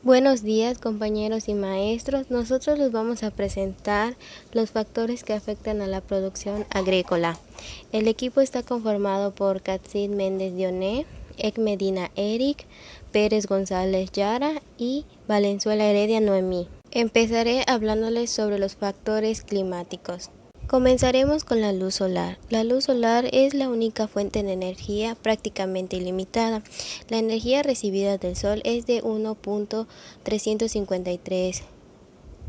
Buenos días, compañeros y maestros. Nosotros les vamos a presentar los factores que afectan a la producción agrícola. El equipo está conformado por Katsid Méndez Dioné, Ek Medina Eric, Pérez González Yara y Valenzuela Heredia Noemí. Empezaré hablándoles sobre los factores climáticos. Comenzaremos con la luz solar. La luz solar es la única fuente de energía prácticamente ilimitada. La energía recibida del sol es de 1.353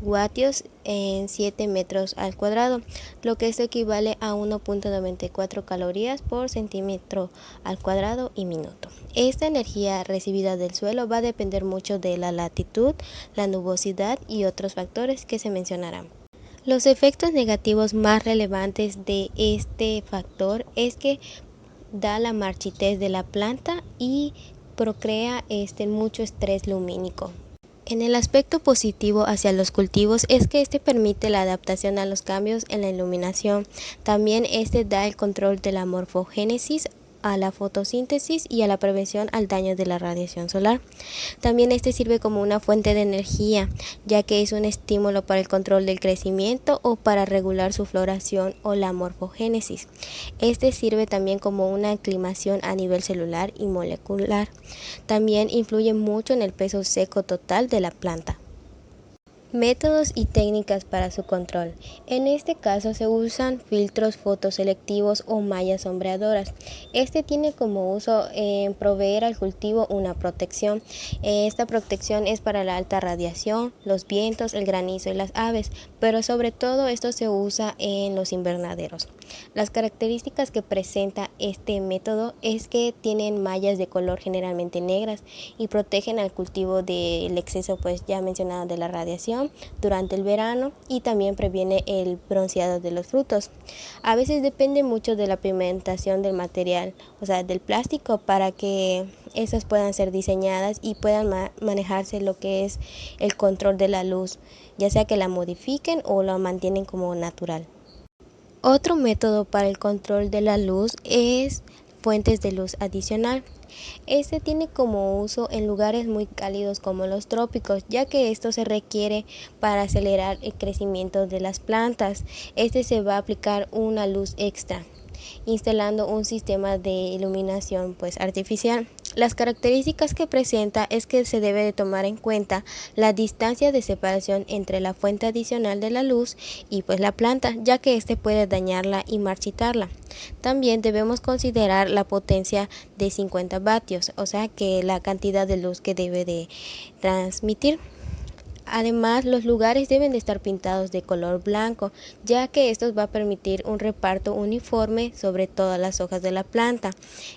vatios en 7 metros al cuadrado, lo que esto equivale a 1.94 calorías por centímetro al cuadrado y minuto. Esta energía recibida del suelo va a depender mucho de la latitud, la nubosidad y otros factores que se mencionarán. Los efectos negativos más relevantes de este factor es que da la marchitez de la planta y procrea mucho estrés lumínico. En el aspecto positivo hacia los cultivos es que permite la adaptación a los cambios en la iluminación. También da el control de la morfogénesis, a la fotosíntesis y a la prevención al daño de la radiación solar. También sirve como una fuente de energía, ya que es un estímulo para el control del crecimiento o para regular su floración o la morfogénesis. Sirve también como una aclimación a nivel celular y molecular. También influye mucho en el peso seco total de la planta. Métodos y técnicas para su control. En este caso se usan filtros fotoselectivos o mallas sombreadoras. Tiene como uso proveer al cultivo una protección. Esta protección es para la alta radiación, los vientos, el granizo y las aves, pero sobre todo esto se usa en los invernaderos. Las características que presenta este método es que tienen mallas de color generalmente negras y protegen al cultivo del exceso, pues ya mencionado, de la radiación durante el verano, y también previene el bronceado de los frutos. A veces depende mucho de la pigmentación del material, o sea, del plástico, para que esas puedan ser diseñadas y puedan manejarse lo que es el control de la luz, ya sea que la modifiquen o la mantienen como natural. Otro método para el control de la luz es fuentes de luz adicional. Tiene como uso en lugares muy cálidos como los trópicos, ya que esto se requiere para acelerar el crecimiento de las plantas. Se va a aplicar una luz extra, instalando un sistema de iluminación artificial. Las características que presenta es que se debe de tomar en cuenta la distancia de separación entre la fuente adicional de la luz y la planta, ya que puede dañarla y marchitarla. También debemos considerar la potencia de 50 vatios, o sea que la cantidad de luz que debe de transmitir. Además, los lugares deben de estar pintados de color blanco, ya que esto va a permitir un reparto uniforme sobre todas las hojas de la planta.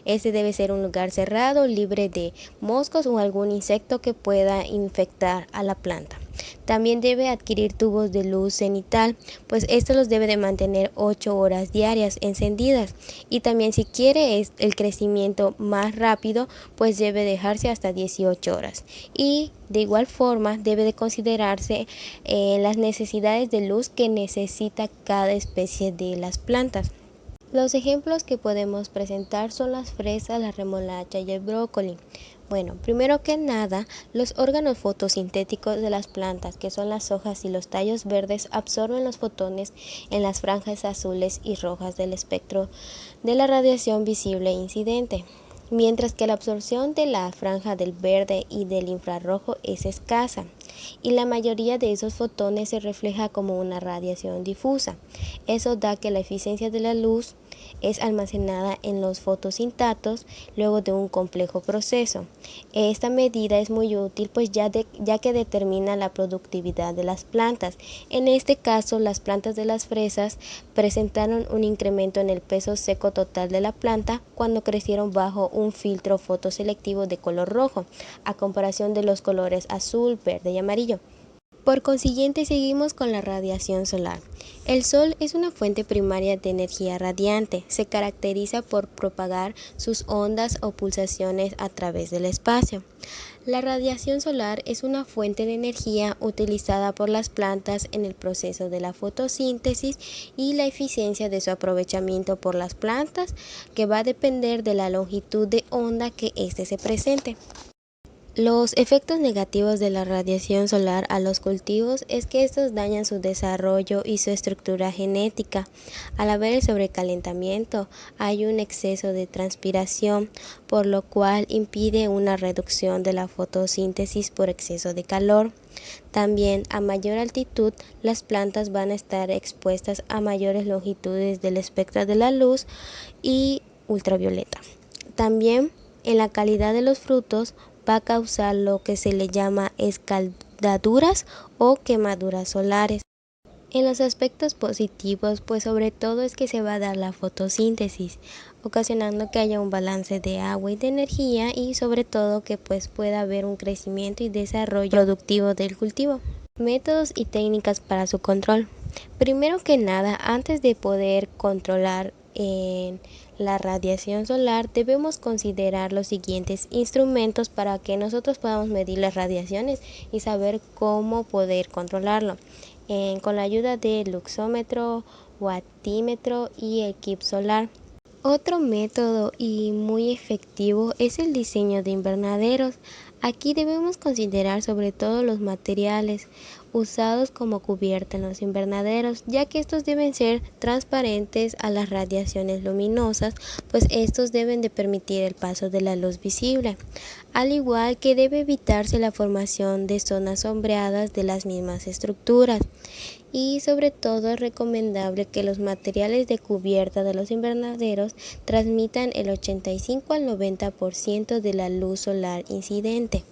Debe ser un lugar cerrado, libre de moscos o algún insecto que pueda infectar a la planta. También debe adquirir tubos de luz cenital, pues estos los debe de mantener 8 horas diarias encendidas, y también si quiere el crecimiento más rápido, pues debe dejarse hasta 18 horas. Y de igual forma debe de considerarse las necesidades de luz que necesita cada especie de las plantas. Los ejemplos que podemos presentar son las fresas, la remolacha y el brócoli. Bueno, primero que nada, los órganos fotosintéticos de las plantas, que son las hojas y los tallos verdes, absorben los fotones en las franjas azules y rojas del espectro de la radiación visible e incidente, mientras que la absorción de la franja del verde y del infrarrojo es escasa, y la mayoría de esos fotones se refleja como una radiación difusa. Eso da que la eficiencia de la luz es almacenada en los fotosintatos luego de un complejo proceso. Esta medida es muy útil, pues ya que determina la productividad de las plantas. En este caso, las plantas de las fresas presentaron un incremento en el peso seco total de la planta cuando crecieron bajo un filtro fotoselectivo de color rojo, a comparación de los colores azul, verde y amarillo. Por consiguiente, seguimos con la radiación solar. El Sol es una fuente primaria de energía radiante. Se caracteriza por propagar sus ondas o pulsaciones a través del espacio. La radiación solar es una fuente de energía utilizada por las plantas en el proceso de la fotosíntesis, y la eficiencia de su aprovechamiento por las plantas que va a depender de la longitud de onda que se presente. Los efectos negativos de la radiación solar a los cultivos es que estos dañan su desarrollo y su estructura genética. Al haber el sobrecalentamiento, hay un exceso de transpiración, por lo cual impide una reducción de la fotosíntesis por exceso de calor. También, a mayor altitud, las plantas van a estar expuestas a mayores longitudes del espectro de la luz y ultravioleta. También, en la calidad de los frutos va a causar lo que se le llama escaldaduras o quemaduras solares. En los aspectos positivos, pues sobre todo es que se va a dar la fotosíntesis, ocasionando que haya un balance de agua y de energía y sobre todo que pues pueda haber un crecimiento y desarrollo productivo del cultivo. Métodos y técnicas para su control. Primero que nada, antes de poder controlar la radiación solar, debemos considerar los siguientes instrumentos para que nosotros podamos medir las radiaciones y saber cómo poder controlarlo. Con la ayuda del luxómetro, wattímetro y equipo solar. Otro método y muy efectivo es el diseño de invernaderos. Aquí debemos considerar sobre todo los materiales usados como cubierta en los invernaderos, ya que estos deben ser transparentes a las radiaciones luminosas, pues estos deben de permitir el paso de la luz visible. Al igual que debe evitarse la formación de zonas sombreadas de las mismas estructuras. Y sobre todo es recomendable que los materiales de cubierta de los invernaderos transmitan el 85 al 90% de la luz solar incidente.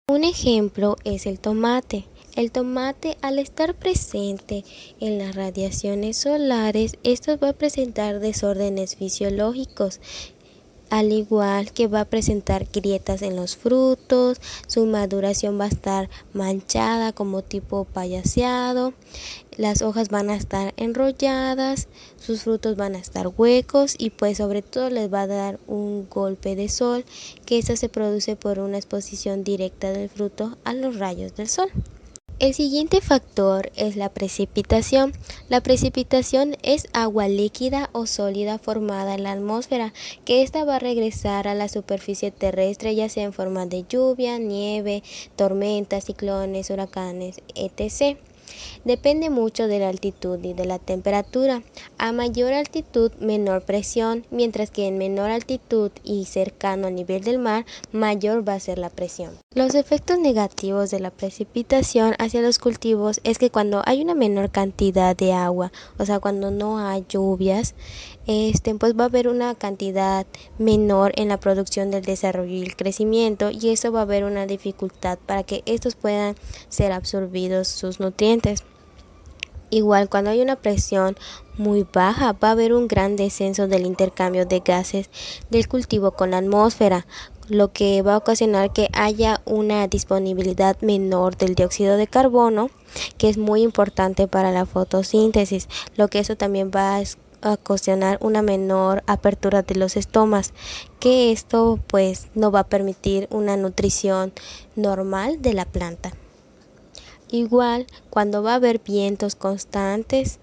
Un ejemplo es el tomate. El tomate, al estar presente en las radiaciones solares, esto va a presentar desórdenes fisiológicos, al igual que va a presentar grietas en los frutos, su maduración va a estar manchada como tipo payaseado, las hojas van a estar enrolladas, sus frutos van a estar huecos y pues sobre todo les va a dar un golpe de sol, que esto se produce por una exposición directa del fruto a los rayos del sol. El siguiente factor es la precipitación. La precipitación es agua líquida o sólida formada en la atmósfera, que ésta va a regresar a la superficie terrestre, ya sea en forma de lluvia, nieve, tormentas, ciclones, huracanes, etc. Depende mucho de la altitud y de la temperatura. A mayor altitud, menor presión, mientras que en menor altitud y cercano al nivel del mar, mayor va a ser la presión. Los efectos negativos de la precipitación hacia los cultivos es que cuando hay una menor cantidad de agua, o sea, cuando no hay lluvias, pues va a haber una cantidad menor en la producción del desarrollo y el crecimiento, y eso va a haber una dificultad para que estos puedan ser absorbidos sus nutrientes. Igual, cuando hay una presión muy baja, va a haber un gran descenso del intercambio de gases del cultivo con la atmósfera, lo que va a ocasionar que haya una disponibilidad menor del dióxido de carbono, que es muy importante para la fotosíntesis, lo que eso también va a ocasionar una menor apertura de los estomas, que esto pues no va a permitir una nutrición normal de la planta. Igual, cuando va a haber vientos constantes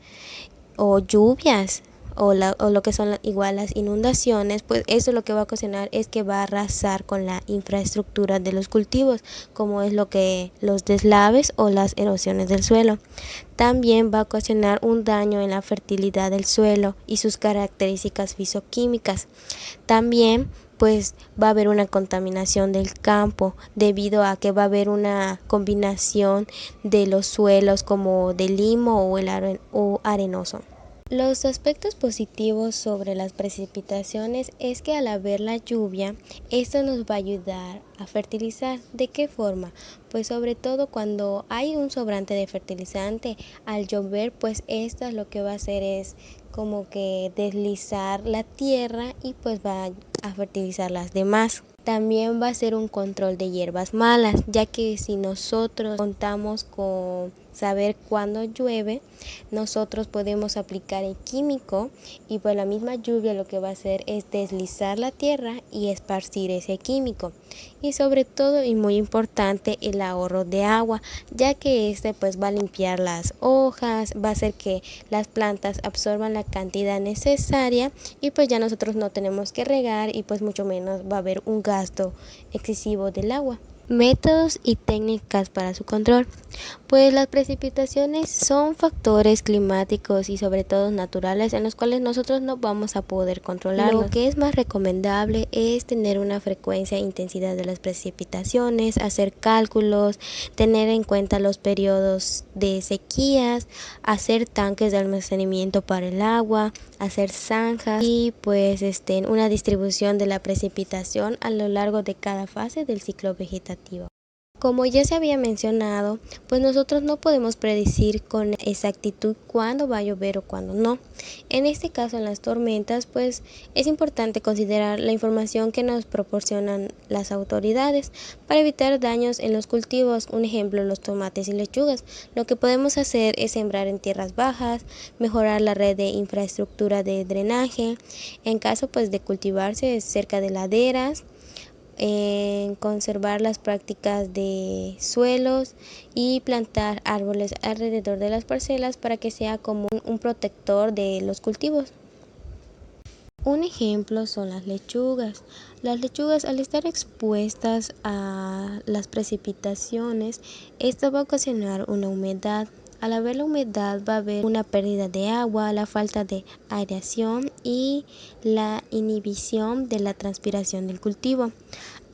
o lluvias o lo que son igual las inundaciones, pues eso lo que va a ocasionar es que va a arrasar con la infraestructura de los cultivos, como es lo que los deslaves o las erosiones del suelo. También va a ocasionar un daño en la fertilidad del suelo y sus características fisicoquímicas. También pues va a haber una contaminación del campo debido a que va a haber una combinación de los suelos como de limo o arenoso. Los aspectos positivos sobre las precipitaciones es que al haber la lluvia, esto nos va a ayudar a fertilizar. ¿De qué forma? Pues sobre todo cuando hay un sobrante de fertilizante, al llover, pues esto lo que va a hacer es como que deslizar la tierra y pues va a fertilizar las demás. También va a ser un control de hierbas malas, ya que si nosotros contamos con saber cuándo llueve, nosotros podemos aplicar el químico y pues la misma lluvia lo que va a hacer es deslizar la tierra y esparcir ese químico. Y sobre todo y muy importante, el ahorro de agua, ya que este pues va a limpiar las hojas, va a hacer que las plantas absorban la cantidad necesaria y pues ya nosotros no tenemos que regar y pues mucho menos va a haber un gasto excesivo del agua. Métodos y técnicas para su control. Pues las precipitaciones son factores climáticos y sobre todo naturales en los cuales nosotros no vamos a poder controlarlos. Lo que es más recomendable es tener una frecuencia e intensidad de las precipitaciones, hacer cálculos, tener en cuenta los periodos de sequías, hacer tanques de almacenamiento para el agua, hacer zanjas y pues una distribución de la precipitación a lo largo de cada fase del ciclo vegetativo. Como ya se había mencionado, pues nosotros no podemos predecir con exactitud cuándo va a llover o cuándo no. En este caso, en las tormentas, pues es importante considerar la información que nos proporcionan las autoridades para evitar daños en los cultivos. Un ejemplo, los tomates y lechugas. Lo que podemos hacer es sembrar en tierras bajas, mejorar la red de infraestructura de drenaje, en caso pues de cultivarse cerca de laderas, en conservar las prácticas de suelos y plantar árboles alrededor de las parcelas para que sea como un protector de los cultivos. Un ejemplo son las lechugas. Las lechugas, al estar expuestas a las precipitaciones, esto va a ocasionar una humedad. Al haber la humedad va a haber una pérdida de agua, la falta de aireación y la inhibición de la transpiración del cultivo.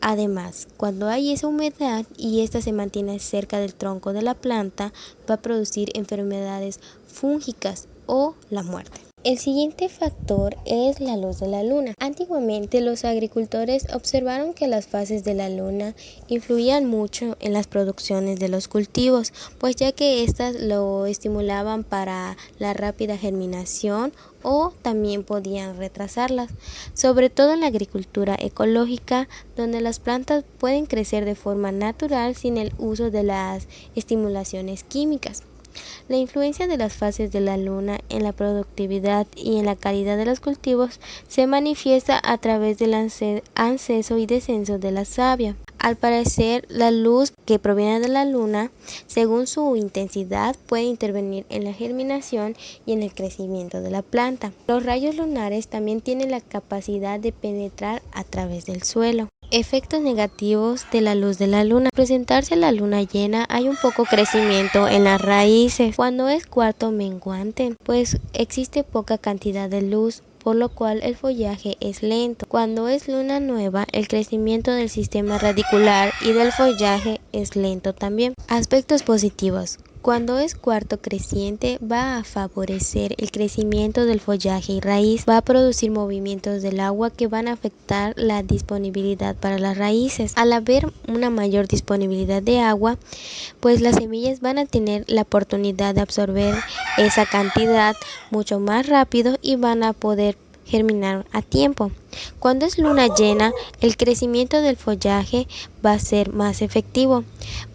Además, cuando hay esa humedad y esta se mantiene cerca del tronco de la planta, va a producir enfermedades fúngicas o la muerte. El siguiente factor es la luz de la luna. Antiguamente los agricultores observaron que las fases de la luna influían mucho en las producciones de los cultivos, pues ya que éstas lo estimulaban para la rápida germinación o también podían retrasarlas, sobre todo en la agricultura ecológica, donde las plantas pueden crecer de forma natural sin el uso de las estimulaciones químicas. La influencia de las fases de la luna en la productividad y en la calidad de los cultivos se manifiesta a través del ascenso y descenso de la savia. Al parecer, la luz que proviene de la luna, según su intensidad, puede intervenir en la germinación y en el crecimiento de la planta. Los rayos lunares también tienen la capacidad de penetrar a través del suelo. Efectos negativos de la luz de la luna. Al presentarse la luna llena hay un poco crecimiento en las raíces. Cuando es cuarto menguante, pues existe poca cantidad de luz, por lo cual el follaje es lento. Cuando es luna nueva, el crecimiento del sistema radicular y del follaje es lento también. Aspectos positivos. Cuando es cuarto creciente va a favorecer el crecimiento del follaje y raíz, va a producir movimientos del agua que van a afectar la disponibilidad para las raíces. Al haber una mayor disponibilidad de agua, pues las semillas van a tener la oportunidad de absorber esa cantidad mucho más rápido y van a poder germinar a tiempo. Cuando es luna llena, el crecimiento del follaje va a ser más efectivo,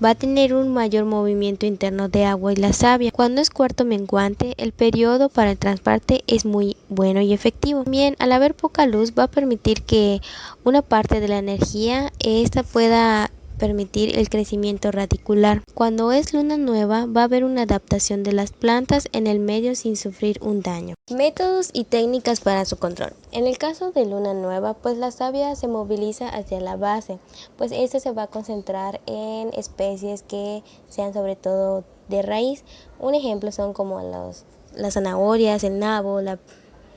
va a tener un mayor movimiento interno de agua y la savia. Cuando es cuarto menguante, el periodo para el transporte es muy bueno y efectivo. También, al haber poca luz, va a permitir que una parte de la energía esta pueda permitir el crecimiento radicular. Cuando es luna nueva va a haber una adaptación de las plantas en el medio sin sufrir un daño. Métodos y técnicas para su control. En el caso de luna nueva, pues la savia se moviliza hacia la base, pues esta se va a concentrar en especies que sean sobre todo de raíz. Un ejemplo son como las zanahorias, el nabo, la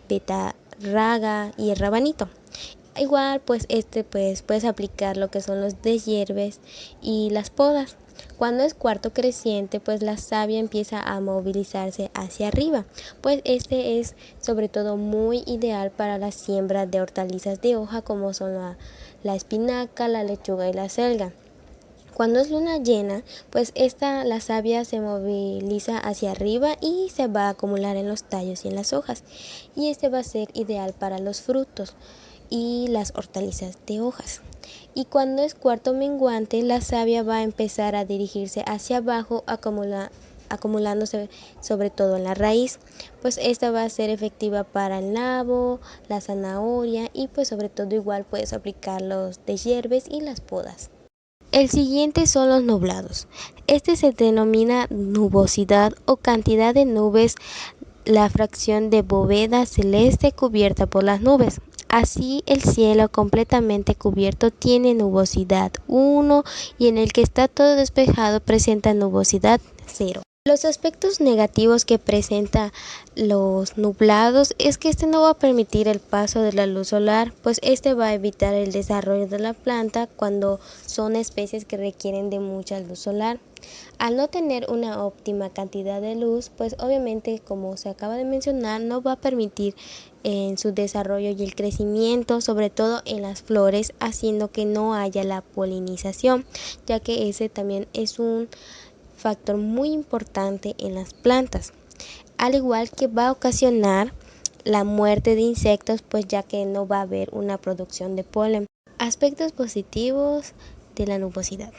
betarraga y el rabanito. Igual pues puedes aplicar lo que son los deshierves y las podas. Cuando es cuarto creciente, pues la savia empieza a movilizarse hacia arriba, pues este es sobre todo muy ideal para la siembra de hortalizas de hoja como son la espinaca, la lechuga y la selga. Cuando es luna llena, pues la savia se moviliza hacia arriba y se va a acumular en los tallos y en las hojas, y este va a ser ideal para los frutos y las hortalizas de hojas. Y cuando es cuarto menguante, la savia va a empezar a dirigirse hacia abajo, acumulándose sobre todo en la raíz, pues esta va a ser efectiva para el nabo, la zanahoria y pues sobre todo igual puedes aplicar los deshierves y las podas. El siguiente son los nublados. Este se denomina nubosidad o cantidad de nubes, la fracción de bóveda celeste cubierta por las nubes. Así el cielo completamente cubierto tiene nubosidad 1 y en el que está todo despejado presenta nubosidad 0. Los aspectos negativos que presenta los nublados es que este no va a permitir el paso de la luz solar, pues este va a evitar el desarrollo de la planta cuando son especies que requieren de mucha luz solar. Al no tener una óptima cantidad de luz, pues obviamente, como se acaba de mencionar, no va a permitir en su desarrollo y el crecimiento, sobre todo en las flores, haciendo que no haya la polinización, ya que ese también es un factor muy importante en las plantas, al igual que va a ocasionar la muerte de insectos, pues ya que no va a haber una producción de polen. Aspectos positivos de la nubosidad.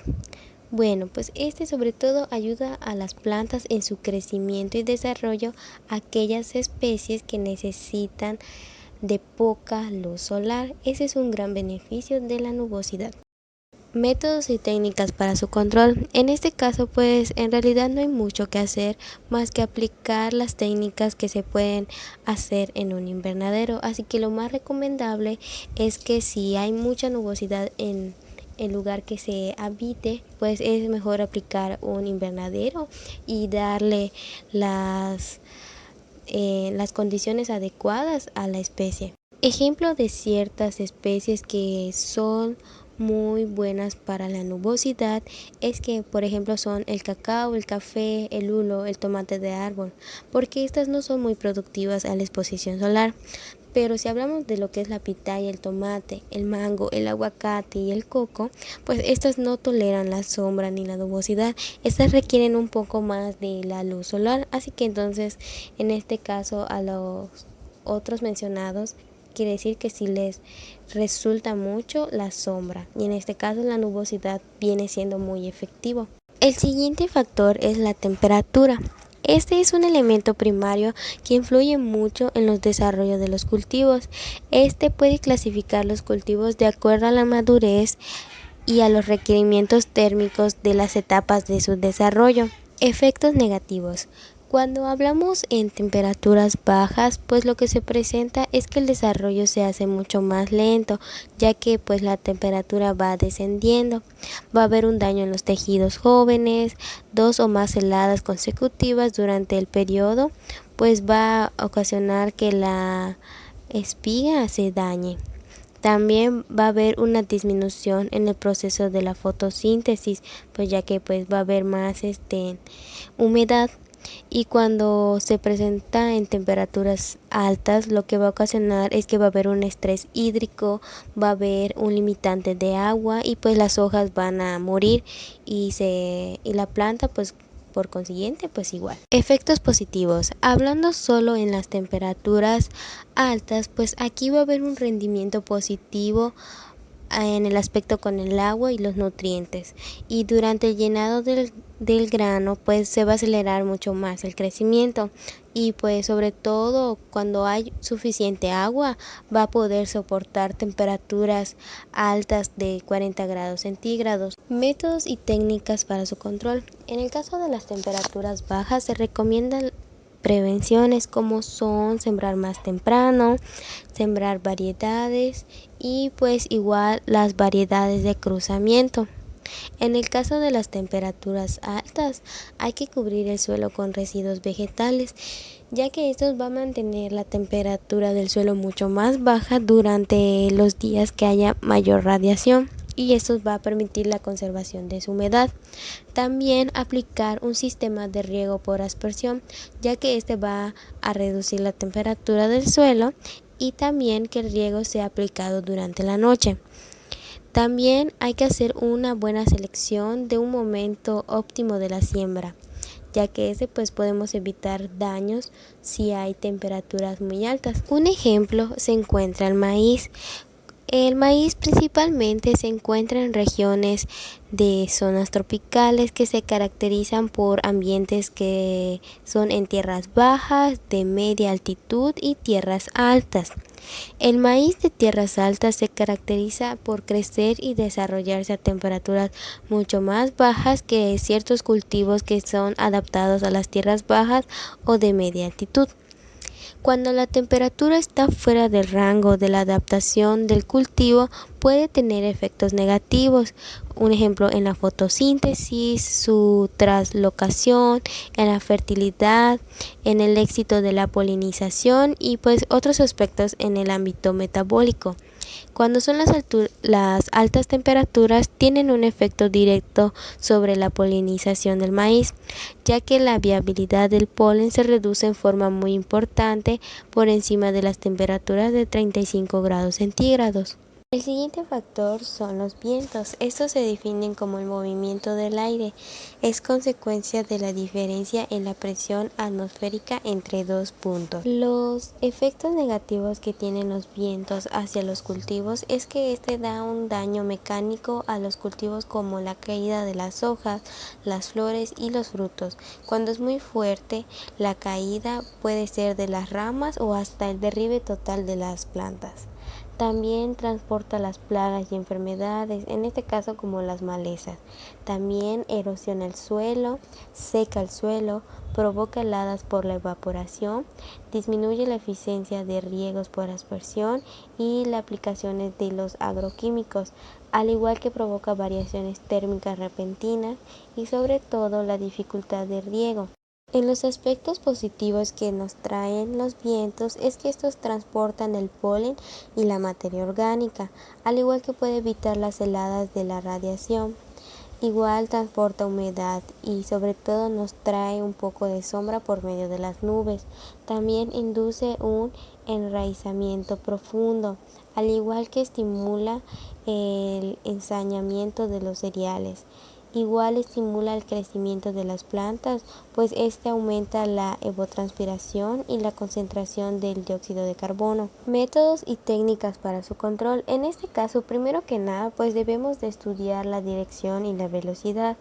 Bueno, pues este sobre todo ayuda a las plantas en su crecimiento y desarrollo, aquellas especies que necesitan de poca luz solar. Ese es un gran beneficio de la nubosidad. Métodos y técnicas para su control. En este caso, pues en realidad no hay mucho que hacer más que aplicar las técnicas que se pueden hacer en un invernadero. Así que lo más recomendable es que si hay mucha nubosidad en el lugar que se habite, pues es mejor aplicar un invernadero y darle las condiciones adecuadas a la especie. Ejemplo de ciertas especies que son muy buenas para la nubosidad es que, por ejemplo, son el cacao, el café, el lulo, el tomate de árbol, porque estas no son muy productivas a la exposición solar. Pero si hablamos de lo que es la pitaya, el tomate, el mango, el aguacate y el coco, pues estas no toleran la sombra ni la nubosidad. Estas requieren un poco más de la luz solar, así que entonces en este caso a los otros mencionados quiere decir que si les resulta mucho la sombra, y en este caso la nubosidad viene siendo muy efectivo. El siguiente factor es la temperatura. Este es un elemento primario que influye mucho en los desarrollos de los cultivos. Este puede clasificar los cultivos de acuerdo a la madurez y a los requerimientos térmicos de las etapas de su desarrollo. Efectos negativos. Cuando hablamos en temperaturas bajas, pues lo que se presenta es que el desarrollo se hace mucho más lento, ya que pues la temperatura va descendiendo. Va a haber un daño en los tejidos jóvenes, 2 o más heladas consecutivas durante el periodo, pues va a ocasionar que la espiga se dañe. También va a haber una disminución en el proceso de la fotosíntesis, pues ya que pues va a haber más humedad, y cuando se presenta en temperaturas altas, lo que va a ocasionar es que va a haber un estrés hídrico, va a haber un limitante de agua y pues las hojas van a morir y la planta pues por consiguiente pues igual. Efectos positivos. Hablando solo en las temperaturas altas, pues aquí va a haber un rendimiento positivo en el aspecto con el agua y los nutrientes, y durante el llenado del grano pues se va a acelerar mucho más el crecimiento, y pues sobre todo cuando hay suficiente agua va a poder soportar temperaturas altas de 40 grados centígrados. Métodos y técnicas para su control. En el caso de las temperaturas bajas se recomiendan prevenciones como son sembrar más temprano, sembrar variedades y pues igual las variedades de cruzamiento. En el caso de las temperaturas altas hay que cubrir el suelo con residuos vegetales, ya que estos va a mantener la temperatura del suelo mucho más baja durante los días que haya mayor radiación, y esto va a permitir la conservación de su humedad. También aplicar un sistema de riego por aspersión, ya que este va a reducir la temperatura del suelo, y también que el riego sea aplicado durante la noche. También hay que hacer una buena selección de un momento óptimo de la siembra, ya que pues podemos evitar daños si hay temperaturas muy altas. Un ejemplo se encuentra el maíz. El maíz principalmente se encuentra en regiones de zonas tropicales que se caracterizan por ambientes que son en tierras bajas, de media altitud y tierras altas. El maíz de tierras altas se caracteriza por crecer y desarrollarse a temperaturas mucho más bajas que ciertos cultivos que son adaptados a las tierras bajas o de media altitud. Cuando la temperatura está fuera del rango de la adaptación del cultivo, puede tener efectos negativos. Un ejemplo en la fotosíntesis, su translocación, en la fertilidad, en el éxito de la polinización y pues otros aspectos en el ámbito metabólico. Cuando son las altas temperaturas tienen un efecto directo sobre la polinización del maíz, ya que la viabilidad del polen se reduce en forma muy importante por encima de las temperaturas de 35 grados centígrados. El siguiente factor son los vientos. Estos se definen como el movimiento del aire. Es consecuencia de la diferencia en la presión atmosférica entre dos puntos. Los efectos negativos que tienen los vientos hacia los cultivos es que este da un daño mecánico a los cultivos como la caída de las hojas, las flores y los frutos. Cuando es muy fuerte, la caída puede ser de las ramas o hasta el derribe total de las plantas. También transporta las plagas y enfermedades, en este caso como las malezas. También erosiona el suelo, seca el suelo, provoca heladas por la evaporación, disminuye la eficiencia de riegos por aspersión y las aplicaciones de los agroquímicos, al igual que provoca variaciones térmicas repentinas y sobre todo la dificultad de riego. En los aspectos positivos que nos traen los vientos es que estos transportan el polen y la materia orgánica, al igual que puede evitar las heladas de la radiación. Igual transporta humedad y sobre todo nos trae un poco de sombra por medio de las nubes. También induce un enraizamiento profundo, al igual que estimula el ensañamiento de los cereales. Igual estimula el crecimiento de las plantas, pues este aumenta la evapotranspiración y la concentración del dióxido de carbono. Métodos y técnicas para su control. En este caso, primero que nada, pues debemos de estudiar la dirección y la velocidad.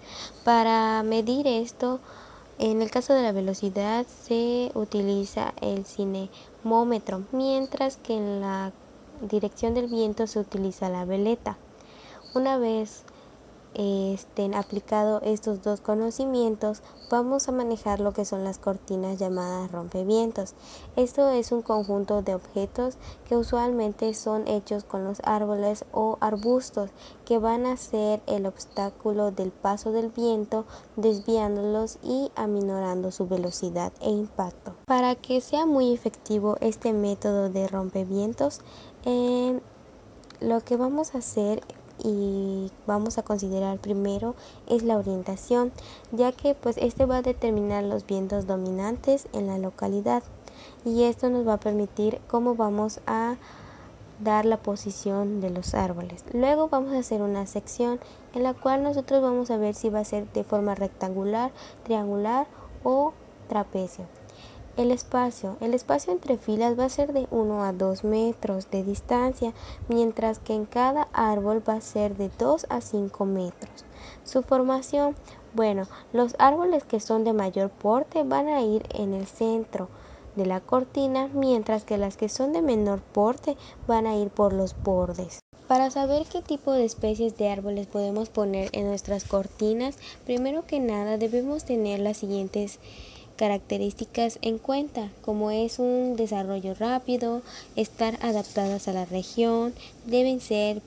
Para medir esto, en el caso de la velocidad se utiliza el cinemómetro, mientras que en la dirección del viento se utiliza la veleta. Una vez estén aplicados estos dos conocimientos, vamos a manejar lo que son las cortinas llamadas rompevientos. Esto es un conjunto de objetos que usualmente son hechos con los árboles o arbustos que van a ser el obstáculo del paso del viento, desviándolos y aminorando su velocidad e impacto. Para que sea muy efectivo este método de rompevientos, lo que vamos a hacer y vamos a considerar primero es la orientación, ya que pues este va a determinar los vientos dominantes en la localidad y esto nos va a permitir cómo vamos a dar la posición de los árboles. Luego vamos a hacer una sección en la cual nosotros vamos a ver si va a ser de forma rectangular, triangular o trapecio. El espacio entre filas va a ser de 1 a 2 metros de distancia, mientras que en cada árbol va a ser de 2 a 5 metros. Su formación, bueno, los árboles que son de mayor porte van a ir en el centro de la cortina, mientras que las que son de menor porte van a ir por los bordes. Para saber qué tipo de especies de árboles podemos poner en nuestras cortinas, primero que nada debemos tener las siguientes características en cuenta, como es un desarrollo rápido, estar adaptadas a la región, deben ser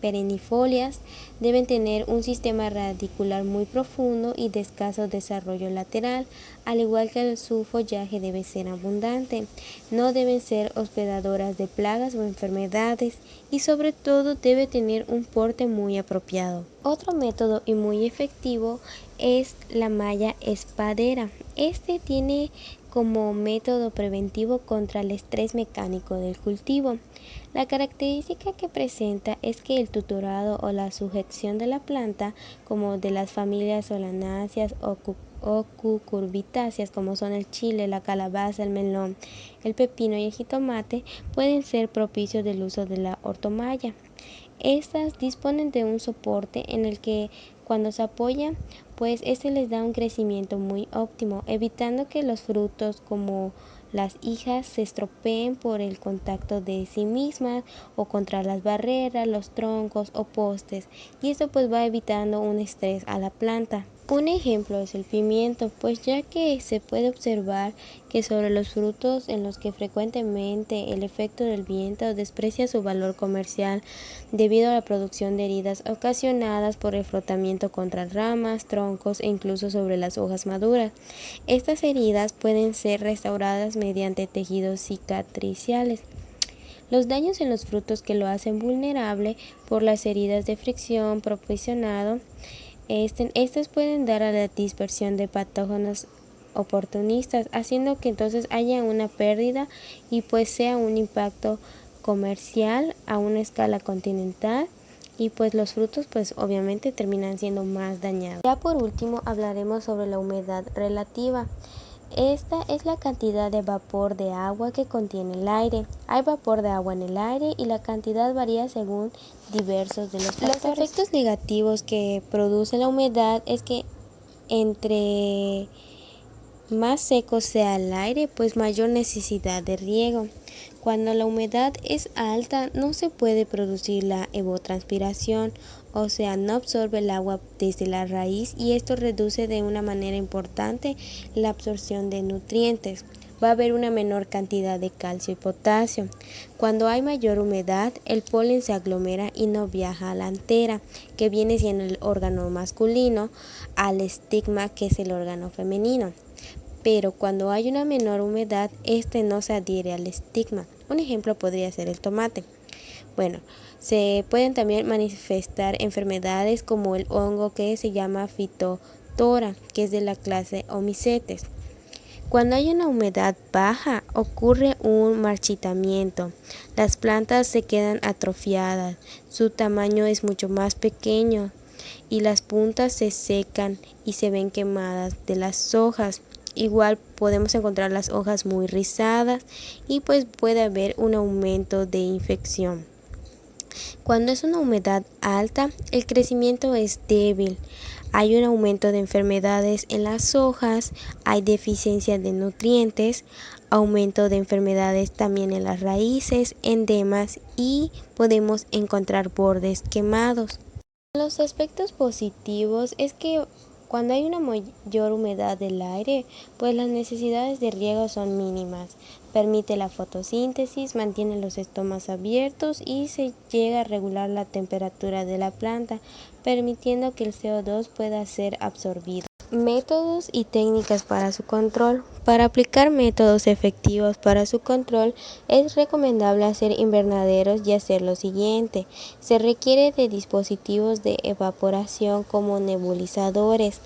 perennifolias, deben tener un sistema radicular muy profundo y de escaso desarrollo lateral, al igual que su follaje debe ser abundante, no deben ser hospedadoras de plagas o enfermedades y sobre todo debe tener un porte muy apropiado. Otro método y muy efectivo es la malla espadera. Este tiene como método preventivo contra el estrés mecánico del cultivo. La característica que presenta es que el tutorado o la sujeción de la planta, como de las familias solanáceas o cucurbitáceas, como son el chile, la calabaza, el melón, el pepino y el jitomate, pueden ser propicios del uso de la ortomalla. Estas disponen de un soporte en el que cuando se apoyan, pues este les da un crecimiento muy óptimo, evitando que los frutos como las hijas se estropeen por el contacto de sí mismas o contra las barreras, los troncos o postes, y esto pues va evitando un estrés a la planta. Un ejemplo es el pimiento, pues ya que se puede observar que sobre los frutos en los que frecuentemente el efecto del viento desprecia su valor comercial debido a la producción de heridas ocasionadas por el frotamiento contra ramas, troncos e incluso sobre las hojas maduras. Estas heridas pueden ser restauradas mediante tejidos cicatriciales. Los daños en los frutos que lo hacen vulnerable por las heridas de fricción proporcionado estas pueden dar a la dispersión de patógenos oportunistas, haciendo que entonces haya una pérdida y pues sea un impacto comercial a una escala continental y pues los frutos pues obviamente terminan siendo más dañados. Ya por último hablaremos sobre la humedad relativa. Esta es la cantidad de vapor de agua que contiene el aire. Hay vapor de agua en el aire y la cantidad varía según diversos de los factores. Los efectos negativos que produce la humedad es que entre más seco sea el aire, pues mayor necesidad de riego. Cuando la humedad es alta, no se puede producir la evapotranspiración, o sea, no absorbe el agua desde la raíz y esto reduce de una manera importante la absorción de nutrientes. Va a haber una menor cantidad de calcio y potasio. Cuando hay mayor humedad, el polen se aglomera y no viaja a la antera, que viene siendo el órgano masculino, al estigma, que es el órgano femenino. Pero cuando hay una menor humedad, este no se adhiere al estigma. Un ejemplo podría ser el tomate. Bueno, se pueden también manifestar enfermedades como el hongo que se llama Phytophthora, que es de la clase Oomycetes. Cuando hay una humedad baja, ocurre un marchitamiento. Las plantas se quedan atrofiadas, su tamaño es mucho más pequeño y las puntas se secan y se ven quemadas de las hojas. Igual podemos encontrar las hojas muy rizadas y pues puede haber un aumento de infección. Cuando es una humedad alta, el crecimiento es débil. Hay un aumento de enfermedades en las hojas, hay deficiencia de nutrientes, aumento de enfermedades también en las raíces, endemas y podemos encontrar bordes quemados. Los aspectos positivos es que cuando hay una mayor humedad del aire, pues las necesidades de riego son mínimas. Permite la fotosíntesis, mantiene los estomas abiertos y se llega a regular la temperatura de la planta, permitiendo que el CO2 pueda ser absorbido. Métodos y técnicas para su control. Para aplicar métodos efectivos para su control es recomendable hacer invernaderos y hacer lo siguiente. Se requiere de dispositivos de evaporación como nebulizadores,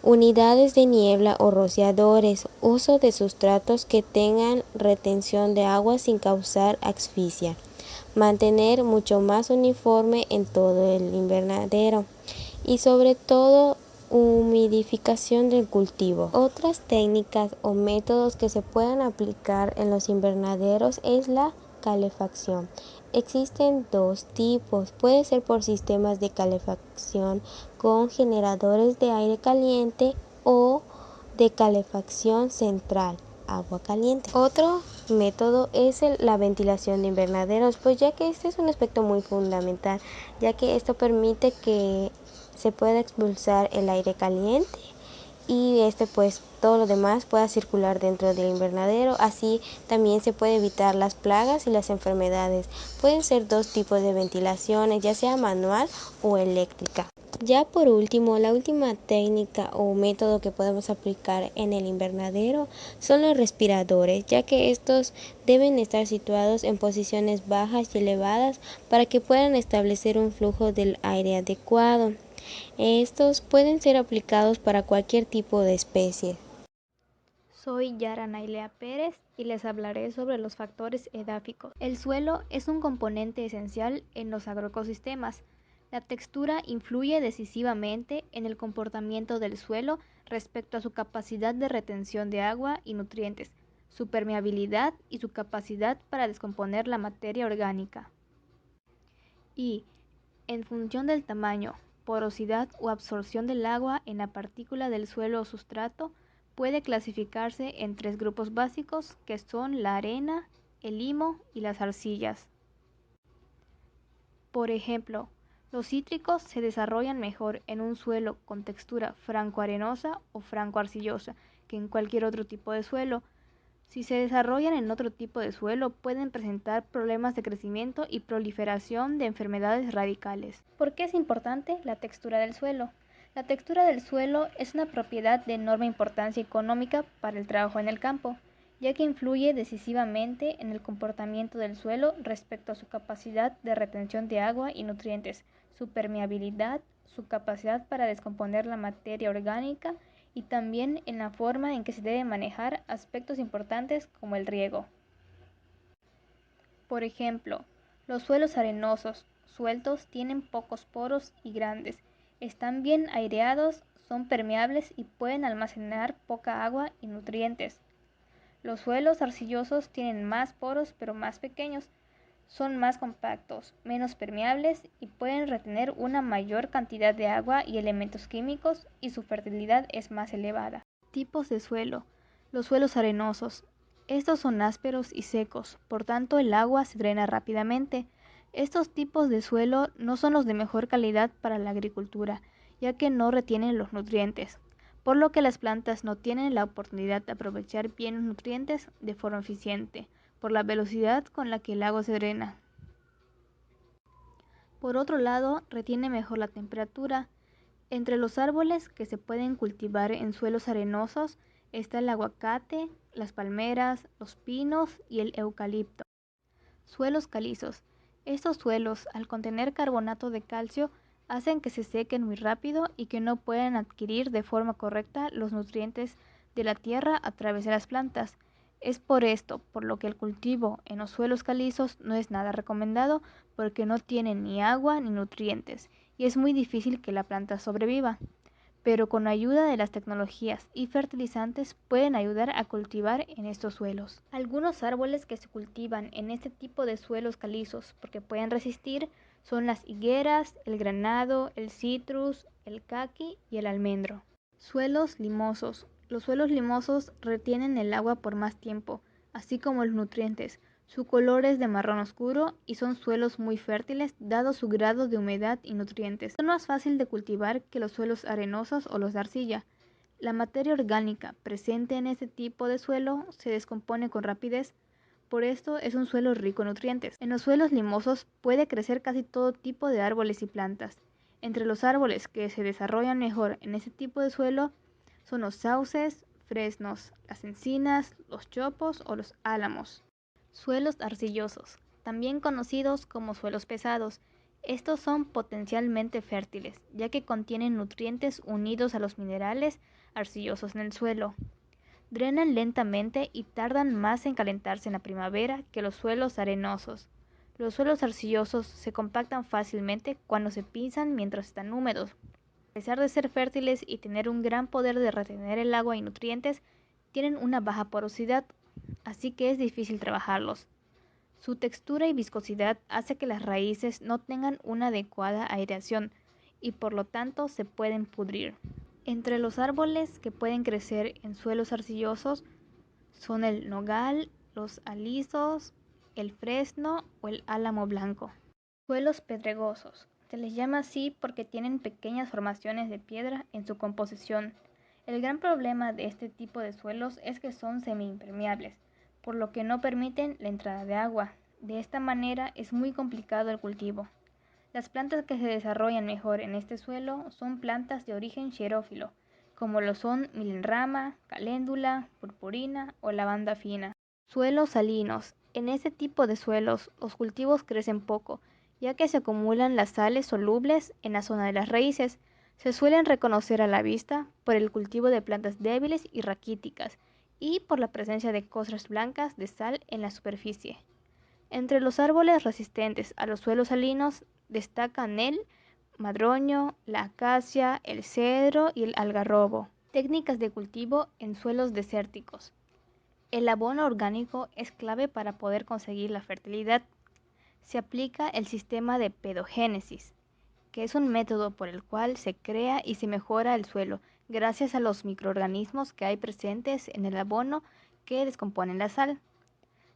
unidades de niebla o rociadores, uso de sustratos que tengan retención de agua sin causar asfixia, mantener mucho más uniforme en todo el invernadero y sobre todo humidificación del cultivo. Otras técnicas o métodos que se pueden aplicar en los invernaderos es la calefacción. Existen dos tipos, puede ser por sistemas de calefacción con generadores de aire caliente o de calefacción central, agua caliente. Otro método es la ventilación de invernaderos, pues ya que este es un aspecto muy fundamental, ya que esto permite que se pueda expulsar el aire caliente y pues todo lo demás pueda circular dentro del invernadero. Así también se puede evitar las plagas y las enfermedades. Pueden ser dos tipos de ventilaciones, ya sea manual o eléctrica. Ya por último, la última técnica o método que podemos aplicar en el invernadero son los respiradores, ya que estos deben estar situados en posiciones bajas y elevadas para que puedan establecer un flujo del aire adecuado. Estos pueden ser aplicados para cualquier tipo de especie. Soy Yara Nailea Pérez y les hablaré sobre los factores edáficos. El suelo es un componente esencial en los agroecosistemas. La textura influye decisivamente en el comportamiento del suelo respecto a su capacidad de retención de agua y nutrientes, su permeabilidad y su capacidad para descomponer la materia orgánica. Y, en función del tamaño, porosidad o absorción del agua en la partícula del suelo o sustrato, puede clasificarse en tres grupos básicos que son la arena, el limo y las arcillas. Por ejemplo, Los cítricos se desarrollan mejor en un suelo con textura franco-arenosa o franco-arcillosa que en cualquier otro tipo de suelo. Si se desarrollan en otro tipo de suelo, pueden presentar problemas de crecimiento y proliferación de enfermedades radicales. ¿Por qué es importante la textura del suelo? La textura del suelo es una propiedad de enorme importancia económica para el trabajo en el campo, ya que influye decisivamente en el comportamiento del suelo respecto a su capacidad de retención de agua y nutrientes, su permeabilidad, su capacidad para descomponer la materia orgánica y también en la forma en que se debe manejar aspectos importantes como el riego. Por ejemplo, los suelos arenosos sueltos tienen pocos poros y grandes, están bien aireados, son permeables y pueden almacenar poca agua y nutrientes. Los suelos arcillosos tienen más poros pero más pequeños, son más compactos, menos permeables y pueden retener una mayor cantidad de agua y elementos químicos y su fertilidad es más elevada. Tipos de suelo. Los suelos arenosos. Estos son ásperos y secos, por tanto el agua se drena rápidamente. Estos tipos de suelo no son los de mejor calidad para la agricultura, ya que no retienen los nutrientes, por lo que las plantas no tienen la oportunidad de aprovechar bien los nutrientes de forma eficiente, por la velocidad con la que el agua se drena. Por otro lado, retiene mejor la temperatura. Entre los árboles que se pueden cultivar en suelos arenosos está el aguacate, las palmeras, los pinos y el eucalipto. Suelos calizos. Estos suelos, al contener carbonato de calcio, hacen que se sequen muy rápido y que no puedan adquirir de forma correcta los nutrientes de la tierra a través de las plantas. Es por esto por lo que el cultivo en los suelos calizos no es nada recomendado porque no tienen ni agua ni nutrientes y es muy difícil que la planta sobreviva. Pero con ayuda de las tecnologías y fertilizantes pueden ayudar a cultivar en estos suelos. Algunos árboles que se cultivan en este tipo de suelos calizos porque pueden resistir son las higueras, el granado, el citrus, el caqui y el almendro. Suelos limosos. Los suelos limosos retienen el agua por más tiempo, así como los nutrientes. Su color es de marrón oscuro y son suelos muy fértiles dado su grado de humedad y nutrientes. Son más fácil de cultivar que los suelos arenosos o los de arcilla. La materia orgánica presente en este tipo de suelo se descompone con rapidez, por esto es un suelo rico en nutrientes. En los suelos limosos puede crecer casi todo tipo de árboles y plantas. Entre los árboles que se desarrollan mejor en este tipo de suelo son los sauces, fresnos, las encinas, los chopos o los álamos. Suelos arcillosos, también conocidos como suelos pesados. Estos son potencialmente fértiles, ya que contienen nutrientes unidos a los minerales arcillosos en el suelo. Drenan lentamente y tardan más en calentarse en la primavera que los suelos arenosos. Los suelos arcillosos se compactan fácilmente cuando se pisan mientras están húmedos. A pesar de ser fértiles y tener un gran poder de retener el agua y nutrientes, tienen una baja porosidad, así que es difícil trabajarlos. Su textura y viscosidad hace que las raíces no tengan una adecuada aireación y por lo tanto se pueden pudrir. Entre los árboles que pueden crecer en suelos arcillosos son el nogal, los alisos, el fresno o el álamo blanco. Suelos pedregosos. Se les llama así porque tienen pequeñas formaciones de piedra en su composición. El gran problema de este tipo de suelos es que son semiimpermeables, por lo que no permiten la entrada de agua. De esta manera es muy complicado el cultivo. Las plantas que se desarrollan mejor en este suelo son plantas de origen xerófilo, como lo son milenrama, caléndula, purpurina o lavanda fina. Suelos salinos. En este tipo de suelos, los cultivos crecen poco, ya que se acumulan las sales solubles en la zona de las raíces. Se suelen reconocer a la vista por el cultivo de plantas débiles y raquíticas y por la presencia de costras blancas de sal en la superficie. Entre los árboles resistentes a los suelos salinos destacan el madroño, la acacia, el cedro y el algarrobo. Técnicas de cultivo en suelos desérticos. El abono orgánico es clave para poder conseguir la fertilidad. Se aplica el sistema de pedogénesis, que es un método por el cual se crea y se mejora el suelo gracias a los microorganismos que hay presentes en el abono que descomponen la sal.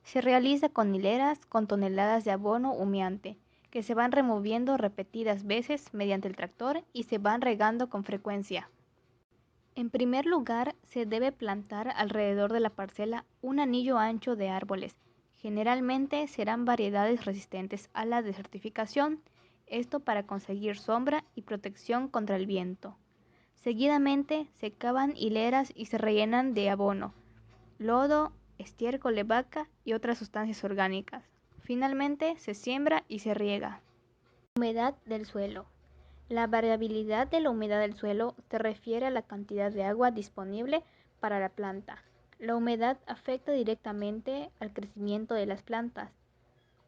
Se realiza con hileras con toneladas de abono humeante, que se van removiendo repetidas veces mediante el tractor y se van regando con frecuencia. En primer lugar, se debe plantar alrededor de la parcela un anillo ancho de árboles. Generalmente serán variedades resistentes a la desertificación, esto para conseguir sombra y protección contra el viento. Seguidamente se cavan hileras y se rellenan de abono, lodo, estiércol de vaca y otras sustancias orgánicas. Finalmente se siembra y se riega. Humedad del suelo. La variabilidad de la humedad del suelo se refiere a la cantidad de agua disponible para la planta. La humedad afecta directamente al crecimiento de las plantas.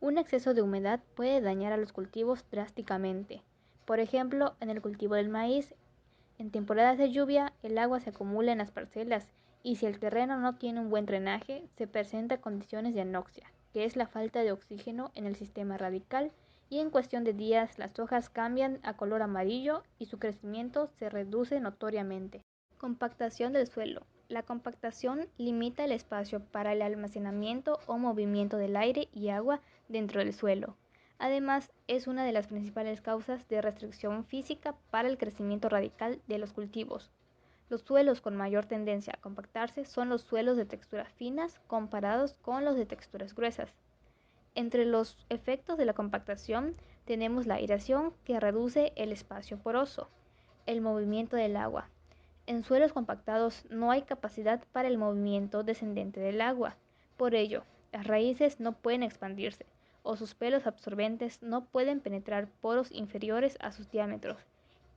Un exceso de humedad puede dañar a los cultivos drásticamente. Por ejemplo, en el cultivo del maíz, en temporadas de lluvia, el agua se acumula en las parcelas y si el terreno no tiene un buen drenaje, se presenta condiciones de anoxia, que es la falta de oxígeno en el sistema radical, y en cuestión de días las hojas cambian a color amarillo y su crecimiento se reduce notoriamente. Compactación del suelo. La compactación limita el espacio para el almacenamiento o movimiento del aire y agua dentro del suelo. Además, es una de las principales causas de restricción física para el crecimiento radical de los cultivos. Los suelos con mayor tendencia a compactarse son los suelos de texturas finas comparados con los de texturas gruesas. Entre los efectos de la compactación tenemos la aireación, que reduce el espacio poroso, el movimiento del agua. En suelos compactados no hay capacidad para el movimiento descendente del agua. Por ello, las raíces no pueden expandirse o sus pelos absorbentes no pueden penetrar poros inferiores a sus diámetros,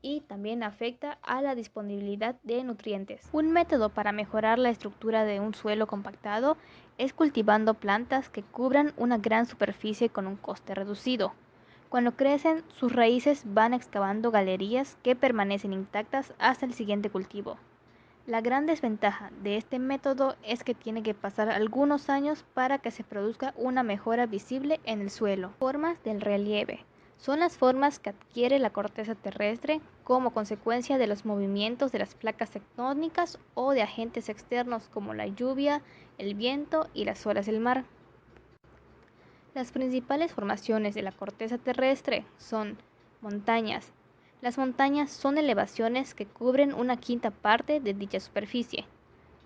y también afecta a la disponibilidad de nutrientes. Un método para mejorar la estructura de un suelo compactado es cultivando plantas que cubran una gran superficie con un coste reducido. Cuando crecen, sus raíces van excavando galerías que permanecen intactas hasta el siguiente cultivo. La gran desventaja de este método es que tiene que pasar algunos años para que se produzca una mejora visible en el suelo. Formas del relieve. Son las formas que adquiere la corteza terrestre como consecuencia de los movimientos de las placas tectónicas o de agentes externos como la lluvia, el viento y las olas del mar. Las principales formaciones de la corteza terrestre son montañas. Las montañas son elevaciones que cubren una quinta parte de dicha superficie.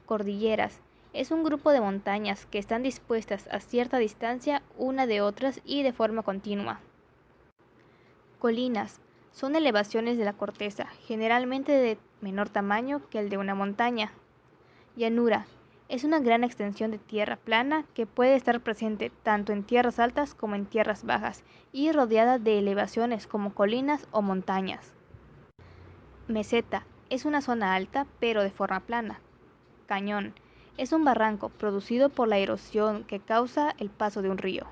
Cordilleras. Es un grupo de montañas que están dispuestas a cierta distancia una de otras y de forma continua. Colinas. Son elevaciones de la corteza, generalmente de menor tamaño que el de una montaña. Llanura. Es una gran extensión de tierra plana que puede estar presente tanto en tierras altas como en tierras bajas y rodeada de elevaciones como colinas o montañas. Meseta. Es una zona alta pero de forma plana. Cañón. Es un barranco producido por la erosión que causa el paso de un río.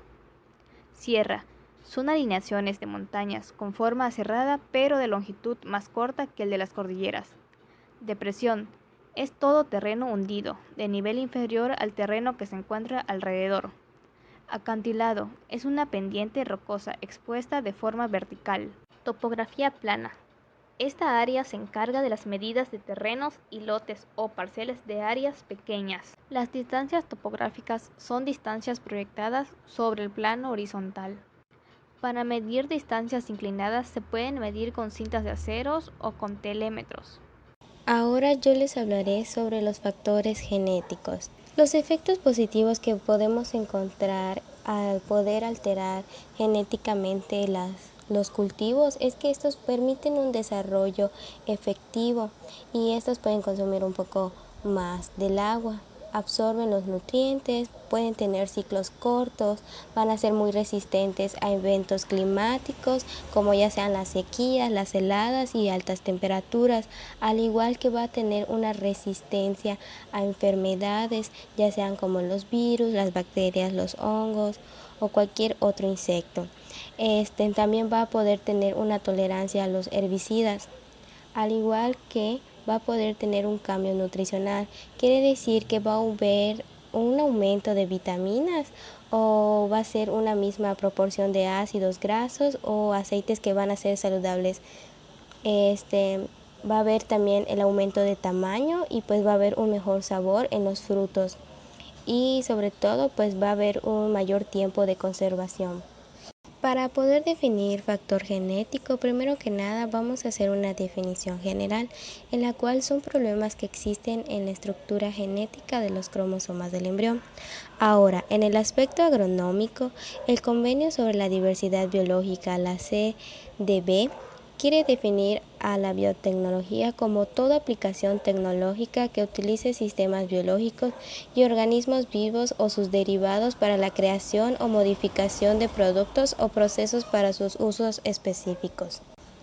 Sierra. Son alineaciones de montañas con forma aserrada pero de longitud más corta que el de las cordilleras. Depresión. Es todo terreno hundido, de nivel inferior al terreno que se encuentra alrededor. Acantilado. Es una pendiente rocosa expuesta de forma vertical. Topografía plana. Esta área se encarga de las medidas de terrenos y lotes o parcelas de áreas pequeñas. Las distancias topográficas son distancias proyectadas sobre el plano horizontal. Para medir distancias inclinadas se pueden medir con cintas de aceros o con telémetros. Ahora yo les hablaré sobre los factores genéticos. Los efectos positivos que podemos encontrar al poder alterar genéticamente los cultivos es que estos permiten un desarrollo efectivo y estos pueden consumir un poco más del agua, absorben los nutrientes, pueden tener ciclos cortos, van a ser muy resistentes a eventos climáticos como ya sean las sequías, las heladas y altas temperaturas, al igual que va a tener una resistencia a enfermedades, ya sean como los virus, las bacterias, los hongos o cualquier otro insecto. También va a poder tener una tolerancia a los herbicidas, al igual que va a poder tener un cambio nutricional. Quiere decir que va a haber un aumento de vitaminas o va a ser una misma proporción de ácidos grasos o aceites que van a ser saludables. Va a haber también el aumento de tamaño y pues va a haber un mejor sabor en los frutos y sobre todo pues va a haber un mayor tiempo de conservación. Para poder definir factor genético, primero que nada vamos a hacer una definición general, en la cual son problemas que existen en la estructura genética de los cromosomas del embrión. Ahora, en el aspecto agronómico, el Convenio sobre la Diversidad Biológica, la CDB, quiere definir a la biotecnología como toda aplicación tecnológica que utilice sistemas biológicos y organismos vivos o sus derivados para la creación o modificación de productos o procesos para sus usos específicos.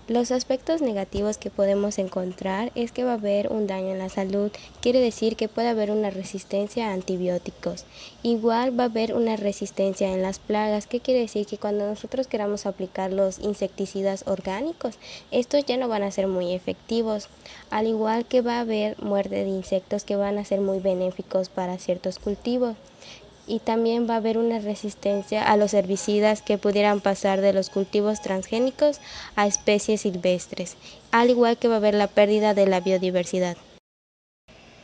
Los aspectos negativos que podemos encontrar es que va a haber un daño en la salud, quiere decir que puede haber una resistencia a antibióticos. Igual va a haber una resistencia en las plagas, que quiere decir que cuando nosotros queramos aplicar los insecticidas orgánicos, estos ya no van a ser muy efectivos. Al igual que va a haber muerte de insectos que van a ser muy benéficos para ciertos cultivos. Y también va a haber una resistencia a los herbicidas que pudieran pasar de los cultivos transgénicos a especies silvestres, al igual que va a haber la pérdida de la biodiversidad.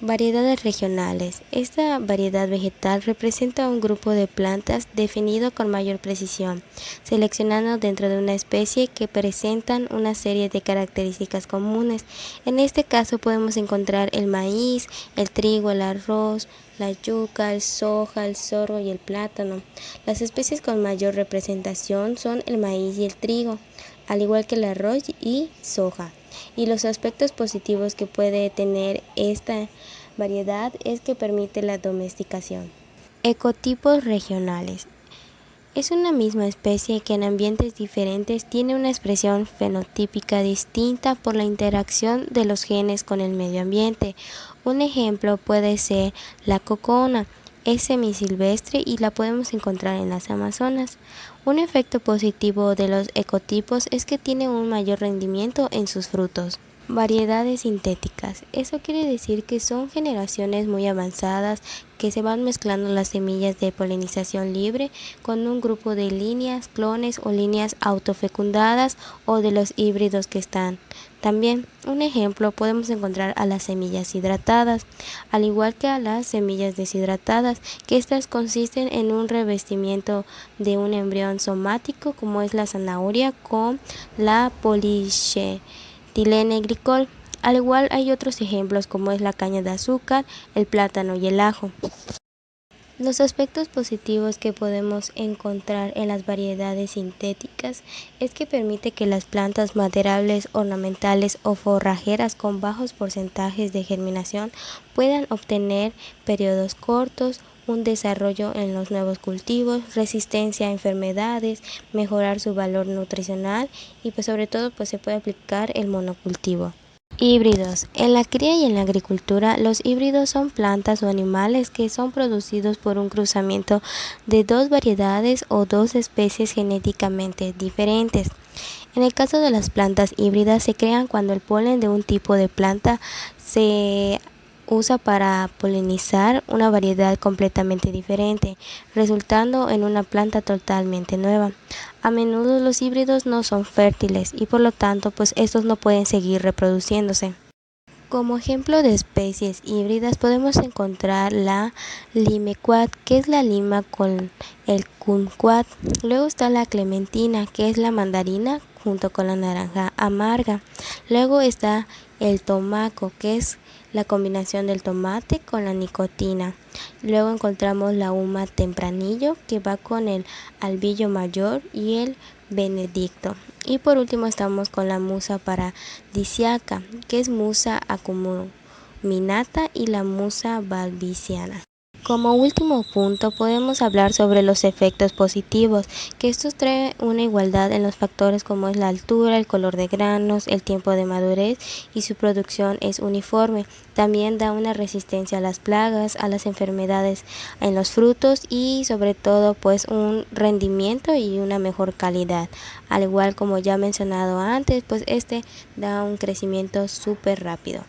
Variedades regionales. Esta variedad vegetal representa un grupo de plantas definido con mayor precisión, seleccionando dentro de una especie que presentan una serie de características comunes. En este caso podemos encontrar el maíz, el trigo, el arroz, la yuca, el soja, el sorgo y el plátano. Las especies con mayor representación son el maíz y el trigo, al igual que el arroz y soja. Y los aspectos positivos que puede tener esta variedad es que permite la domesticación. Ecotipos regionales. Es una misma especie que en ambientes diferentes tiene una expresión fenotípica distinta por la interacción de los genes con el medio ambiente. Un ejemplo puede ser la cocona. Es semisilvestre y la podemos encontrar en las Amazonas. Un efecto positivo de los ecotipos es que tiene un mayor rendimiento en sus frutos. Variedades sintéticas. Eso quiere decir que son generaciones muy avanzadas que se van mezclando las semillas de polinización libre con un grupo de líneas, clones o líneas autofecundadas o de los híbridos que están. También, un ejemplo, podemos encontrar a las semillas hidratadas, al igual que a las semillas deshidratadas, que estas consisten en un revestimiento de un embrión somático, como es la zanahoria, con la polishetilene-glicol. Al igual hay otros ejemplos como es la caña de azúcar, el plátano y el ajo. Los aspectos positivos que podemos encontrar en las variedades sintéticas es que permite que las plantas maderables, ornamentales o forrajeras con bajos porcentajes de germinación puedan obtener periodos cortos, un desarrollo en los nuevos cultivos, resistencia a enfermedades, mejorar su valor nutricional y pues sobre todo pues se puede aplicar el monocultivo. Híbridos. En la cría y en la agricultura, los híbridos son plantas o animales que son producidos por un cruzamiento de dos variedades o dos especies genéticamente diferentes. En el caso de las plantas híbridas, se crean cuando el polen de un tipo de planta se usa para polinizar una variedad completamente diferente, resultando en una planta totalmente nueva. A menudo los híbridos no son fértiles y por lo tanto pues estos no pueden seguir reproduciéndose. Como ejemplo de especies híbridas podemos encontrar la limequat, que es la lima con el kumquat. Luego está la clementina, que es la mandarina junto con la naranja amarga. Luego está el tomaco, que es la combinación del tomate con la nicotina. Luego encontramos la uma tempranillo, que va con el albillo mayor y el benedicto. Y por último estamos con la musa paradisiaca, que es musa acuminata y la musa balbiciana. Como último punto podemos hablar sobre los efectos positivos, que estos traen una igualdad en los factores como es la altura, el color de granos, el tiempo de madurez y su producción es uniforme. También da una resistencia a las plagas, a las enfermedades en los frutos y sobre todo pues un rendimiento y una mejor calidad. Al igual como ya mencionado antes, pues este da un crecimiento súper rápido.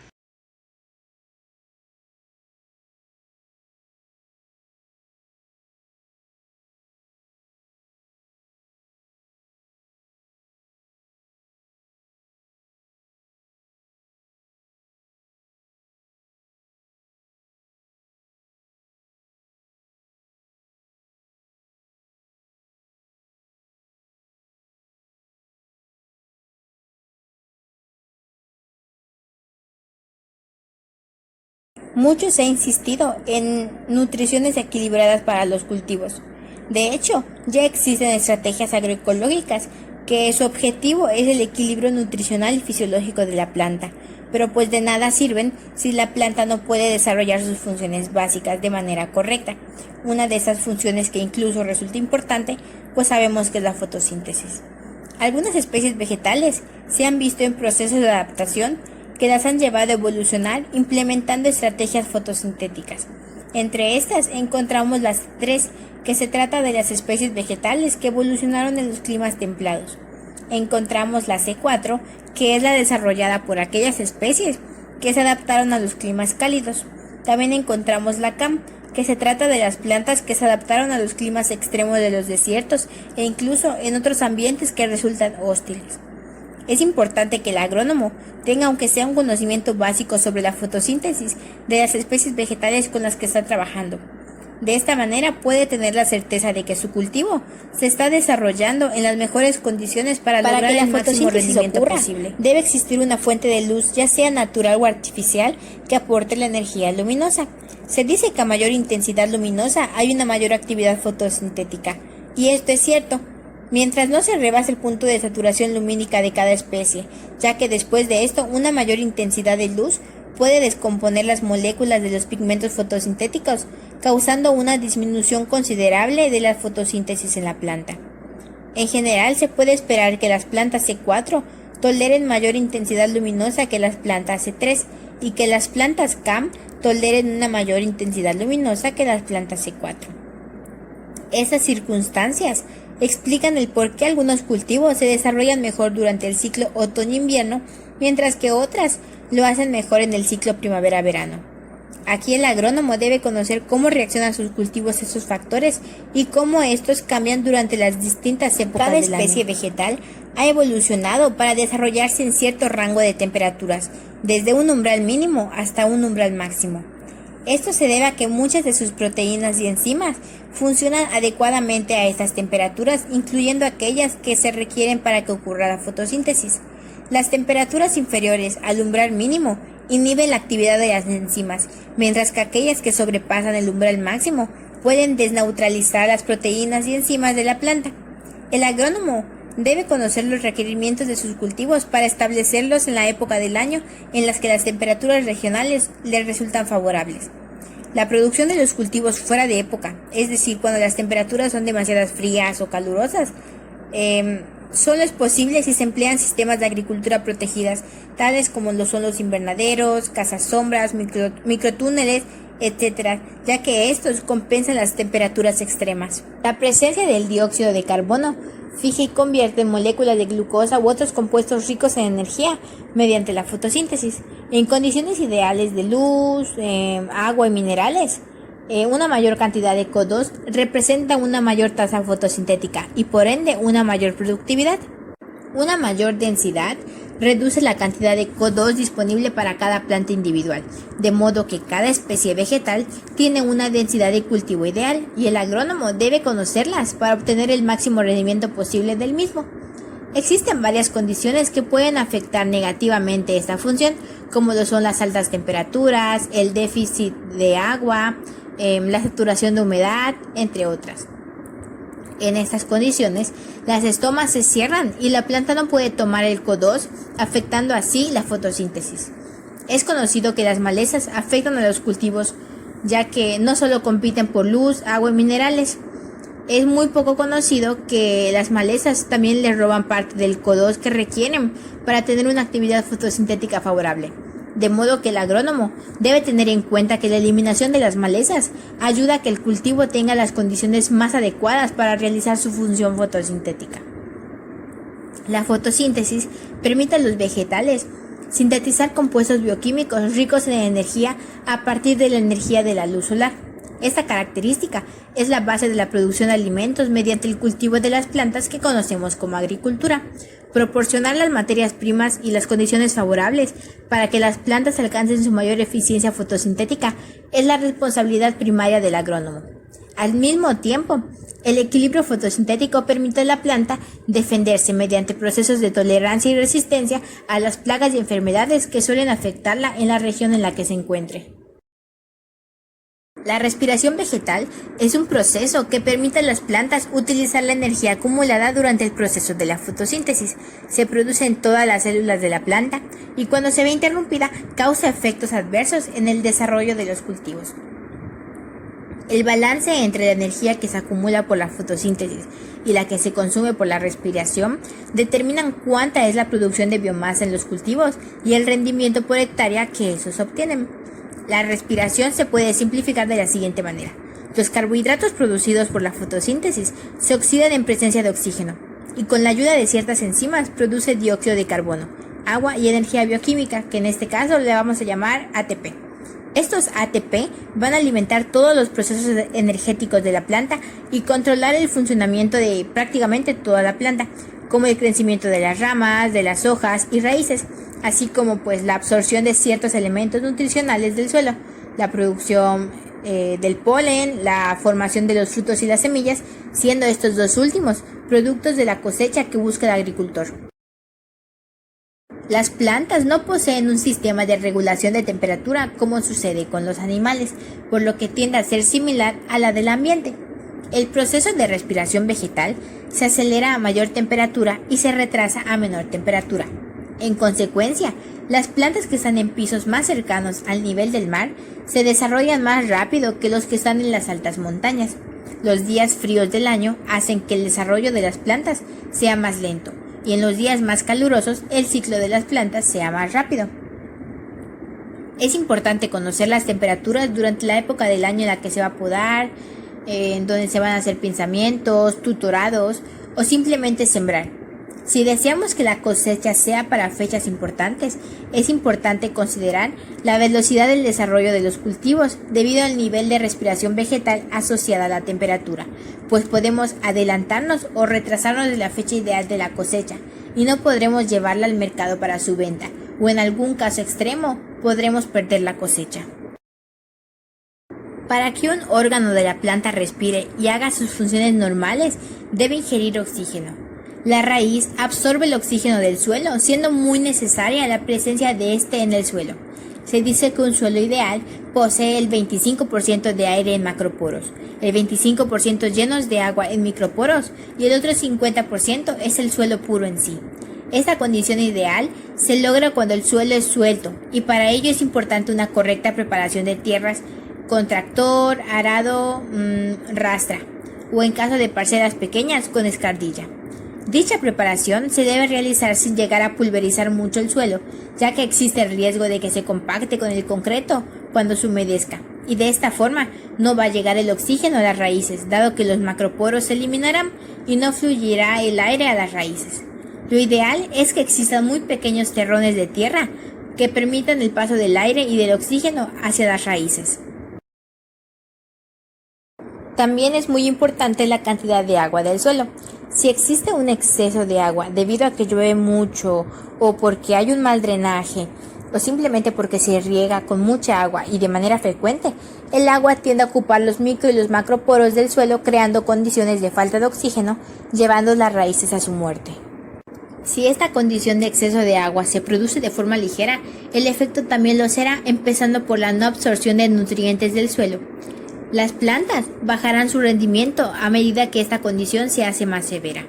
Mucho se ha insistido en nutriciones equilibradas para los cultivos. De hecho, ya existen estrategias agroecológicas que su objetivo es el equilibrio nutricional y fisiológico de la planta, pero pues de nada sirven si la planta no puede desarrollar sus funciones básicas de manera correcta. Una de esas funciones que incluso resulta importante, pues sabemos que es la fotosíntesis. Algunas especies vegetales se han visto en procesos de adaptación que las han llevado a evolucionar implementando estrategias fotosintéticas. Entre estas encontramos las tres, que se trata de las especies vegetales que evolucionaron en los climas templados. Encontramos la C4, que es la desarrollada por aquellas especies que se adaptaron a los climas cálidos. También encontramos la CAM, que se trata de las plantas que se adaptaron a los climas extremos de los desiertos e incluso en otros ambientes que resultan hostiles. Es importante que el agrónomo tenga aunque sea un conocimiento básico sobre la fotosíntesis de las especies vegetales con las que está trabajando. De esta manera puede tener la certeza de que su cultivo se está desarrollando en las mejores condiciones para lograr el máximo rendimiento posible. Debe existir una fuente de luz, ya sea natural o artificial, que aporte la energía luminosa. Se dice que a mayor intensidad luminosa hay una mayor actividad fotosintética, y esto es cierto, mientras no se rebase el punto de saturación lumínica de cada especie, ya que después de esto una mayor intensidad de luz puede descomponer las moléculas de los pigmentos fotosintéticos, causando una disminución considerable de la fotosíntesis en la planta. En general, se puede esperar que las plantas C4 toleren mayor intensidad luminosa que las plantas C3 y que las plantas CAM toleren una mayor intensidad luminosa que las plantas C4. Esas circunstancias explican el por qué algunos cultivos se desarrollan mejor durante el ciclo otoño-invierno, mientras que otras lo hacen mejor en el ciclo primavera-verano. Aquí el agrónomo debe conocer cómo reaccionan sus cultivos a esos factores y cómo estos cambian durante las distintas épocas del año. Cada especie vegetal ha evolucionado para desarrollarse en cierto rango de temperaturas, desde un umbral mínimo hasta un umbral máximo. Esto se debe a que muchas de sus proteínas y enzimas funcionan adecuadamente a estas temperaturas, incluyendo aquellas que se requieren para que ocurra la fotosíntesis. Las temperaturas inferiores al umbral mínimo inhiben la actividad de las enzimas, mientras que aquellas que sobrepasan el umbral máximo pueden desneutralizar las proteínas y enzimas de la planta. El agrónomo debe conocer los requerimientos de sus cultivos para establecerlos en la época del año en las que las temperaturas regionales les resultan favorables. La producción de los cultivos fuera de época, es decir, cuando las temperaturas son demasiado frías o calurosas, solo es posible si se emplean sistemas de agricultura protegidas, tales como lo son los invernaderos, casas sombras, microtúneles, etc., ya que estos compensan las temperaturas extremas. La presencia del dióxido de carbono fija y convierte moléculas de glucosa u otros compuestos ricos en energía mediante la fotosíntesis. En condiciones ideales de luz, agua y minerales, una mayor cantidad de CO2 representa una mayor tasa fotosintética y por ende una mayor productividad. Una mayor densidad reduce la cantidad de CO2 disponible para cada planta individual, de modo que cada especie vegetal tiene una densidad de cultivo ideal y el agrónomo debe conocerlas para obtener el máximo rendimiento posible del mismo. Existen varias condiciones que pueden afectar negativamente esta función, como lo son las altas temperaturas, el déficit de agua, la saturación de humedad, entre otras. En estas condiciones, las estomas se cierran y la planta no puede tomar el CO2, afectando así la fotosíntesis. Es conocido que las malezas afectan a los cultivos, ya que no solo compiten por luz, agua y minerales. Es muy poco conocido que las malezas también les roban parte del CO2 que requieren para tener una actividad fotosintética favorable. De modo que el agrónomo debe tener en cuenta que la eliminación de las malezas ayuda a que el cultivo tenga las condiciones más adecuadas para realizar su función fotosintética. La fotosíntesis permite a los vegetales sintetizar compuestos bioquímicos ricos en energía a partir de la energía de la luz solar. Esta característica es la base de la producción de alimentos mediante el cultivo de las plantas que conocemos como agricultura. Proporcionar las materias primas y las condiciones favorables para que las plantas alcancen su mayor eficiencia fotosintética es la responsabilidad primaria del agrónomo. Al mismo tiempo, el equilibrio fotosintético permite a la planta defenderse mediante procesos de tolerancia y resistencia a las plagas y enfermedades que suelen afectarla en la región en la que se encuentre. La respiración vegetal es un proceso que permite a las plantas utilizar la energía acumulada durante el proceso de la fotosíntesis. Se produce en todas las células de la planta y cuando se ve interrumpida causa efectos adversos en el desarrollo de los cultivos. El balance entre la energía que se acumula por la fotosíntesis y la que se consume por la respiración determinan cuánta es la producción de biomasa en los cultivos y el rendimiento por hectárea que estos obtienen. La respiración se puede simplificar de la siguiente manera. Los carbohidratos producidos por la fotosíntesis se oxidan en presencia de oxígeno y con la ayuda de ciertas enzimas produce dióxido de carbono, agua y energía bioquímica, que en este caso le vamos a llamar ATP. Estos ATP van a alimentar todos los procesos energéticos de la planta y controlar el funcionamiento de prácticamente toda la planta, como el crecimiento de las ramas, de las hojas y raíces, así como pues la absorción de ciertos elementos nutricionales del suelo, la producción del polen, la formación de los frutos y las semillas, siendo estos dos últimos productos de la cosecha que busca el agricultor. Las plantas no poseen un sistema de regulación de temperatura como sucede con los animales, por lo que tiende a ser similar a la del ambiente. El proceso de respiración vegetal se acelera a mayor temperatura y se retrasa a menor temperatura. En consecuencia, las plantas que están en pisos más cercanos al nivel del mar se desarrollan más rápido que los que están en las altas montañas. Los días fríos del año hacen que el desarrollo de las plantas sea más lento, y en los días más calurosos el ciclo de las plantas sea más rápido. Es importante conocer las temperaturas durante la época del año en la que se va a podar, en donde se van a hacer pinzamientos, tutorados o simplemente sembrar. Si deseamos que la cosecha sea para fechas importantes, es importante considerar la velocidad del desarrollo de los cultivos debido al nivel de respiración vegetal asociada a la temperatura, pues podemos adelantarnos o retrasarnos de la fecha ideal de la cosecha y no podremos llevarla al mercado para su venta, o en algún caso extremo podremos perder la cosecha. Para que un órgano de la planta respire y haga sus funciones normales, debe ingerir oxígeno. La raíz absorbe el oxígeno del suelo, siendo muy necesaria la presencia de este en el suelo. Se dice que un suelo ideal posee el 25% de aire en macroporos, el 25% llenos de agua en microporos y el otro 50% es el suelo puro en sí. Esta condición ideal se logra cuando el suelo es suelto y para ello es importante una correcta preparación de tierras con tractor, arado, rastra o en caso de parcelas pequeñas con escardilla. Dicha preparación se debe realizar sin llegar a pulverizar mucho el suelo, ya que existe el riesgo de que se compacte con el concreto cuando se humedezca, y de esta forma no va a llegar el oxígeno a las raíces, dado que los macroporos se eliminarán y no fluirá el aire a las raíces. Lo ideal es que existan muy pequeños terrones de tierra que permitan el paso del aire y del oxígeno hacia las raíces. También es muy importante la cantidad de agua del suelo. Si existe un exceso de agua debido a que llueve mucho o porque hay un mal drenaje o simplemente porque se riega con mucha agua y de manera frecuente, el agua tiende a ocupar los micro y los macroporos del suelo creando condiciones de falta de oxígeno, llevando las raíces a su muerte. Si esta condición de exceso de agua se produce de forma ligera, el efecto también lo será, empezando por la no absorción de nutrientes del suelo. Las plantas bajarán su rendimiento a medida que esta condición se hace más severa.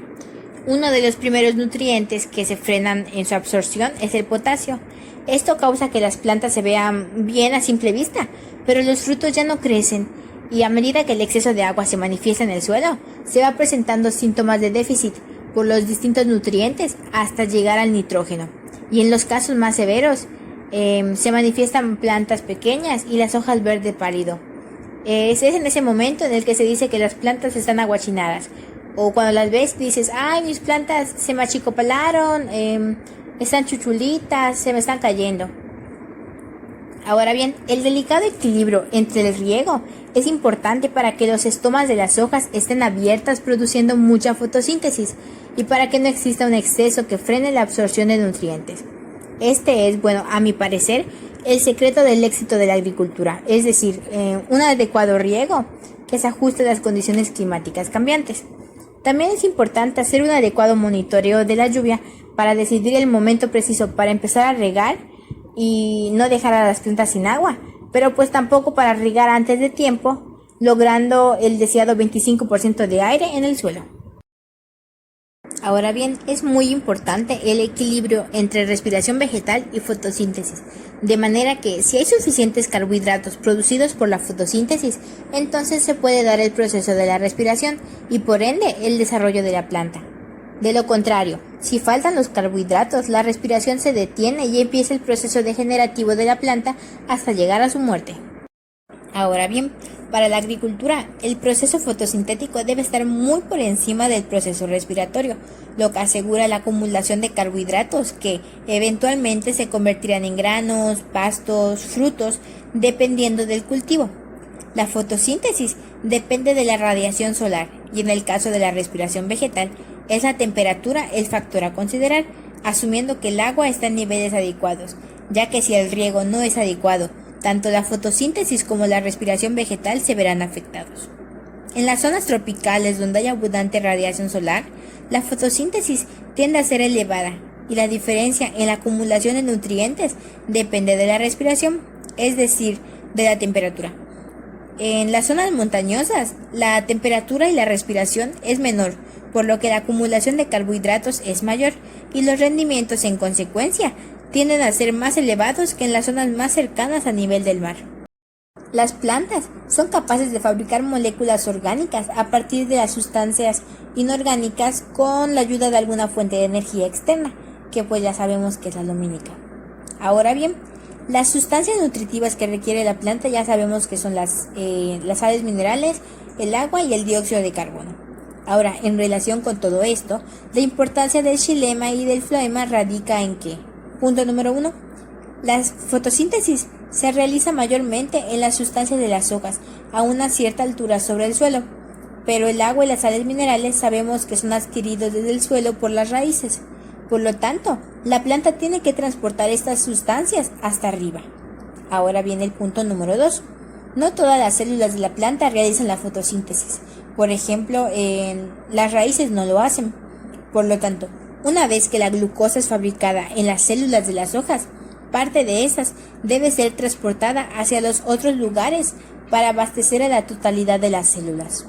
Uno de los primeros nutrientes que se frenan en su absorción es el potasio. Esto causa que las plantas se vean bien a simple vista, pero los frutos ya no crecen y a medida que el exceso de agua se manifiesta en el suelo, se va presentando síntomas de déficit por los distintos nutrientes hasta llegar al nitrógeno. Y en los casos más severos, se manifiestan plantas pequeñas y las hojas verde pálido. Es en ese momento en el que se dice que las plantas están aguachinadas. O cuando las ves dices, ay, mis plantas se me achicopalaron, están chuchulitas, se me están cayendo. Ahora bien, el delicado equilibrio entre el riego es importante para que los estomas de las hojas estén abiertas produciendo mucha fotosíntesis y para que no exista un exceso que frene la absorción de nutrientes. Este es, a mi parecer, el secreto del éxito de la agricultura, es decir, un adecuado riego que se ajuste a las condiciones climáticas cambiantes. También es importante hacer un adecuado monitoreo de la lluvia para decidir el momento preciso para empezar a regar y no dejar a las plantas sin agua, pero pues tampoco para regar antes de tiempo, logrando el deseado 25% de aire en el suelo. Ahora bien, es muy importante el equilibrio entre respiración vegetal y fotosíntesis, de manera que si hay suficientes carbohidratos producidos por la fotosíntesis, entonces se puede dar el proceso de la respiración y por ende el desarrollo de la planta. De lo contrario, si faltan los carbohidratos, la respiración se detiene y empieza el proceso degenerativo de la planta hasta llegar a su muerte. Ahora bien, para la agricultura, el proceso fotosintético debe estar muy por encima del proceso respiratorio, lo que asegura la acumulación de carbohidratos que eventualmente se convertirán en granos, pastos, frutos, dependiendo del cultivo. La fotosíntesis depende de la radiación solar y en el caso de la respiración vegetal, es la temperatura el factor a considerar, asumiendo que el agua está en niveles adecuados, ya que si el riego no es adecuado, tanto la fotosíntesis como la respiración vegetal se verán afectados. En las zonas tropicales donde hay abundante radiación solar, la fotosíntesis tiende a ser elevada y la diferencia en la acumulación de nutrientes depende de la respiración, es decir, de la temperatura. En las zonas montañosas, la temperatura y la respiración es menor, por lo que la acumulación de carbohidratos es mayor y los rendimientos en consecuencia tienden a ser más elevados que en las zonas más cercanas a nivel del mar. Las plantas son capaces de fabricar moléculas orgánicas a partir de las sustancias inorgánicas con la ayuda de alguna fuente de energía externa, que pues ya sabemos que es la lumínica. Ahora bien, las sustancias nutritivas que requiere la planta ya sabemos que son las sales minerales, el agua y el dióxido de carbono. Ahora, en relación con todo esto, la importancia del xilema y del floema radica en que, punto número 1, la fotosíntesis se realiza mayormente en las sustancias de las hojas a una cierta altura sobre el suelo, pero el agua y las sales minerales sabemos que son adquiridos desde el suelo por las raíces. Por lo tanto, la planta tiene que transportar estas sustancias hasta arriba. Ahora viene el punto número 2. No todas las células de la planta realizan la fotosíntesis. Por ejemplo, las raíces no lo hacen. Por lo tanto, una vez que la glucosa es fabricada en las células de las hojas, parte de esas debe ser transportada hacia los otros lugares para abastecer a la totalidad de las células.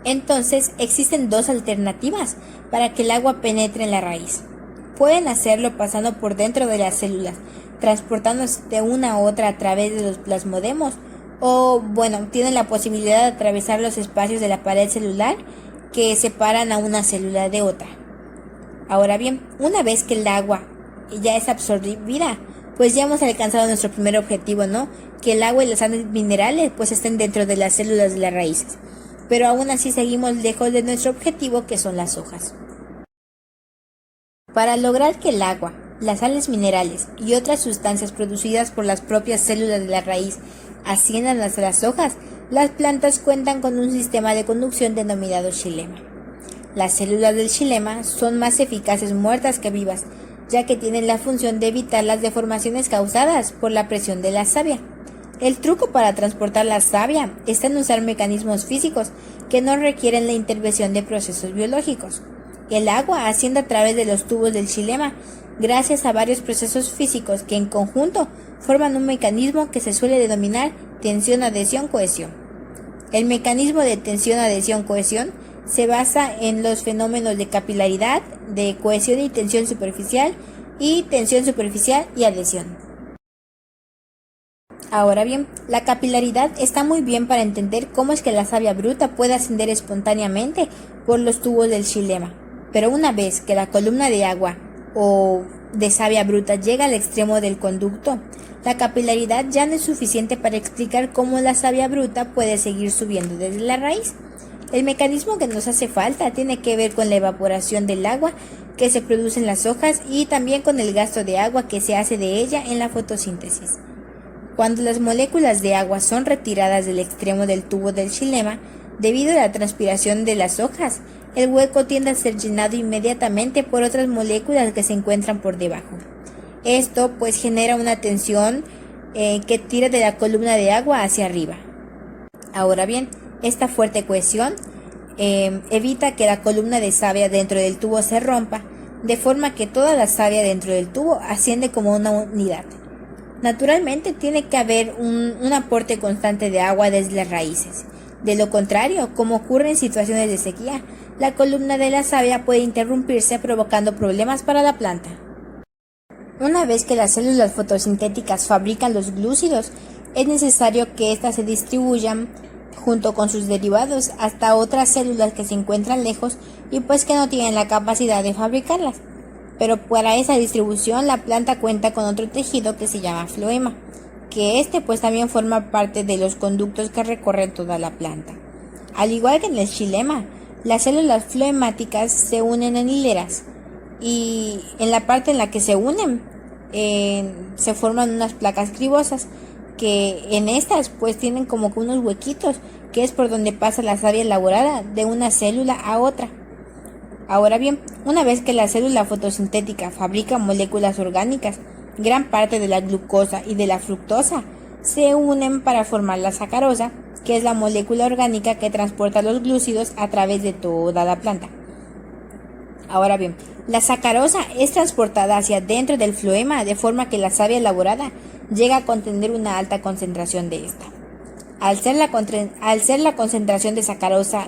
Entonces, existen dos alternativas para que el agua penetre en la raíz. Pueden hacerlo pasando por dentro de las células, transportándose de una a otra a través de los plasmodemos, o tienen la posibilidad de atravesar los espacios de la pared celular que separan a una célula de otra. Ahora bien, una vez que el agua ya es absorbida, pues ya hemos alcanzado nuestro primer objetivo, ¿no? Que el agua y los sales minerales pues estén dentro de las células de las raíces. Pero aún así seguimos lejos de nuestro objetivo, que son las hojas. Para lograr que el agua, las sales minerales y otras sustancias producidas por las propias células de la raíz asciendan hacia las hojas, las plantas cuentan con un sistema de conducción denominado xilema. Las células del xilema son más eficaces muertas que vivas, ya que tienen la función de evitar las deformaciones causadas por la presión de la savia. El truco para transportar la savia está en usar mecanismos físicos que no requieren la intervención de procesos biológicos. El agua asciende a través de los tubos del xilema gracias a varios procesos físicos que en conjunto forman un mecanismo que se suele denominar tensión, adhesión, cohesión. El mecanismo de tensión, adhesión, cohesión se basa en los fenómenos de capilaridad, de cohesión y tensión superficial y adhesión. Ahora bien, la capilaridad está muy bien para entender cómo es que la savia bruta puede ascender espontáneamente por los tubos del xilema, pero una vez que la columna de agua o de savia bruta llega al extremo del conducto, la capilaridad ya no es suficiente para explicar cómo la savia bruta puede seguir subiendo desde la raíz. El mecanismo que nos hace falta tiene que ver con la evaporación del agua que se produce en las hojas y también con el gasto de agua que se hace de ella en la fotosíntesis. Cuando las moléculas de agua son retiradas del extremo del tubo del xilema, debido a la transpiración de las hojas, el hueco tiende a ser llenado inmediatamente por otras moléculas que se encuentran por debajo. Esto pues genera una tensión que tira de la columna de agua hacia arriba. Ahora bien, esta fuerte cohesión evita que la columna de savia dentro del tubo se rompa, de forma que toda la savia dentro del tubo asciende como una unidad. Naturalmente tiene que haber un aporte constante de agua desde las raíces. De lo contrario, como ocurre en situaciones de sequía, la columna de la savia puede interrumpirse provocando problemas para la planta. Una vez que las células fotosintéticas fabrican los glúcidos, es necesario que éstas se distribuyan junto con sus derivados hasta otras células que se encuentran lejos y pues que no tienen la capacidad de fabricarlas. Pero para esa distribución la planta cuenta con otro tejido que se llama floema, que pues también forma parte de los conductos que recorren toda la planta. Al igual que en el xilema, las células floemáticas se unen en hileras y en la parte en la que se unen se forman unas placas cribosas que en estas pues tienen como que unos huequitos que es por donde pasa la savia elaborada de una célula a otra. Ahora bien, una vez que la célula fotosintética fabrica moléculas orgánicas, gran parte de la glucosa y de la fructosa se unen para formar la sacarosa, que es la molécula orgánica que transporta los glúcidos a través de toda la planta. Ahora bien, la sacarosa es transportada hacia dentro del floema de forma que la savia elaborada llega a contener una alta concentración de esta. Al ser la concentración de sacarosa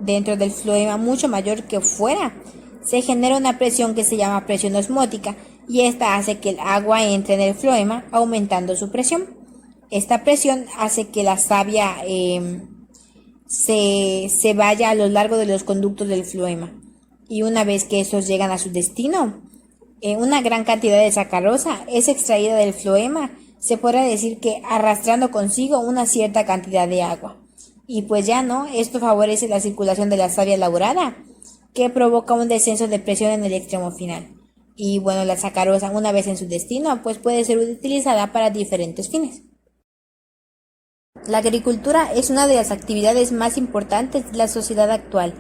dentro del floema mucho mayor que fuera, se genera una presión que se llama presión osmótica y esta hace que el agua entre en el floema aumentando su presión. Esta presión hace que la savia se vaya a lo largo de los conductos del floema y una vez que estos llegan a su destino, una gran cantidad de sacarosa es extraída del floema, se podrá decir que arrastrando consigo una cierta cantidad de agua. Y pues ya no, esto favorece la circulación de la savia elaborada, que provoca un descenso de presión en el extremo final. Y bueno, la sacarosa, una vez en su destino, pues puede ser utilizada para diferentes fines. La agricultura es una de las actividades más importantes de la sociedad actual,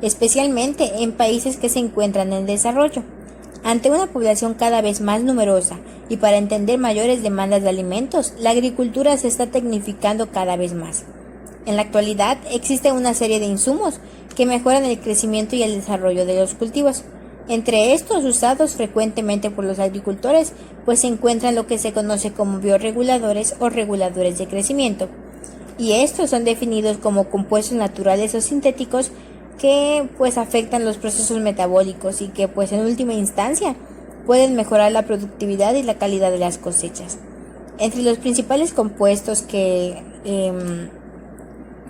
especialmente en países que se encuentran en desarrollo. Ante una población cada vez más numerosa y para entender mayores demandas de alimentos, la agricultura se está tecnificando cada vez más. En la actualidad existe una serie de insumos que mejoran el crecimiento y el desarrollo de los cultivos. Entre estos usados frecuentemente por los agricultores, pues se encuentran lo que se conoce como bioreguladores o reguladores de crecimiento. Y estos son definidos como compuestos naturales o sintéticos que pues afectan los procesos metabólicos y que pues en última instancia pueden mejorar la productividad y la calidad de las cosechas. Entre los principales compuestos que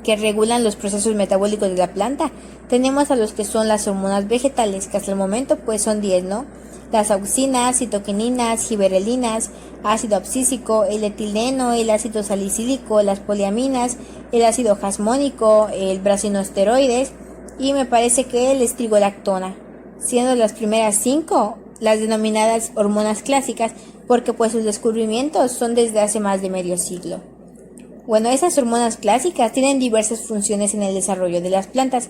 regulan los procesos metabólicos de la planta tenemos a los que son las hormonas vegetales, que hasta el momento pues son 10, ¿no? Las auxinas, citoquininas, giberelinas, ácido abscísico, el etileno, el ácido salicílico, las poliaminas, el ácido jasmónico, el brasinosteroides y me parece que el estrigolactona, siendo las primeras 5 las denominadas hormonas clásicas porque pues sus descubrimientos son desde hace más de medio siglo. Bueno, esas hormonas clásicas tienen diversas funciones en el desarrollo de las plantas.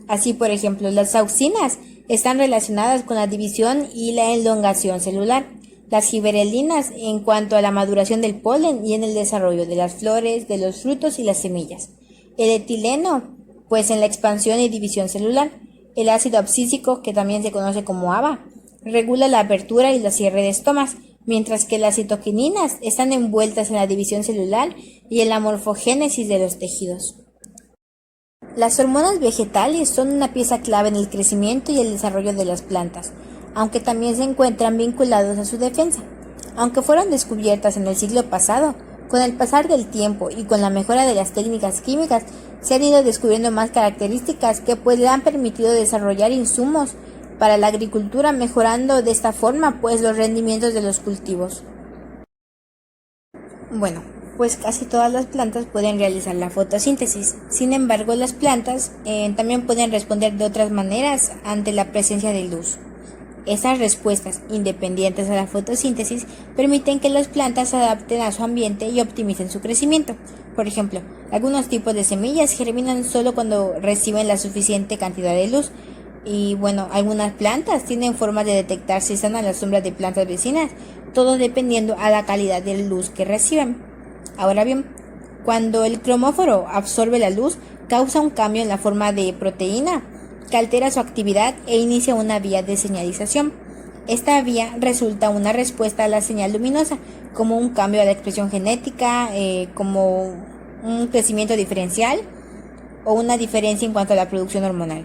Así, por ejemplo, las auxinas están relacionadas con la división y la elongación celular. Las giberelinas en cuanto a la maduración del polen y en el desarrollo de las flores, de los frutos y las semillas. El etileno, pues en la expansión y división celular. El ácido abscísico, que también se conoce como ABA, regula la apertura y la cierre de estomas, mientras que las citoquininas están envueltas en la división celular y en la morfogénesis de los tejidos. Las hormonas vegetales son una pieza clave en el crecimiento y el desarrollo de las plantas, aunque también se encuentran vinculados a su defensa. Aunque fueron descubiertas en el siglo pasado, con el pasar del tiempo y con la mejora de las técnicas químicas, se han ido descubriendo más características que pues le han permitido desarrollar insumos para la agricultura, mejorando de esta forma pues los rendimientos de los cultivos. Bueno, pues casi todas las plantas pueden realizar la fotosíntesis. Sin embargo, las plantas también pueden responder de otras maneras ante la presencia de luz. Esas respuestas independientes a la fotosíntesis permiten que las plantas se adapten a su ambiente y optimicen su crecimiento. Por ejemplo, algunos tipos de semillas germinan solo cuando reciben la suficiente cantidad de luz. Y bueno, algunas plantas tienen formas de detectar si están a la sombra de plantas vecinas, todo dependiendo a la calidad de luz que reciben. Ahora bien, cuando el cromóforo absorbe la luz, causa un cambio en la forma de proteína que altera su actividad e inicia una vía de señalización. Esta vía resulta una respuesta a la señal luminosa, como un cambio a la expresión genética, como un crecimiento diferencial o una diferencia en cuanto a la producción hormonal.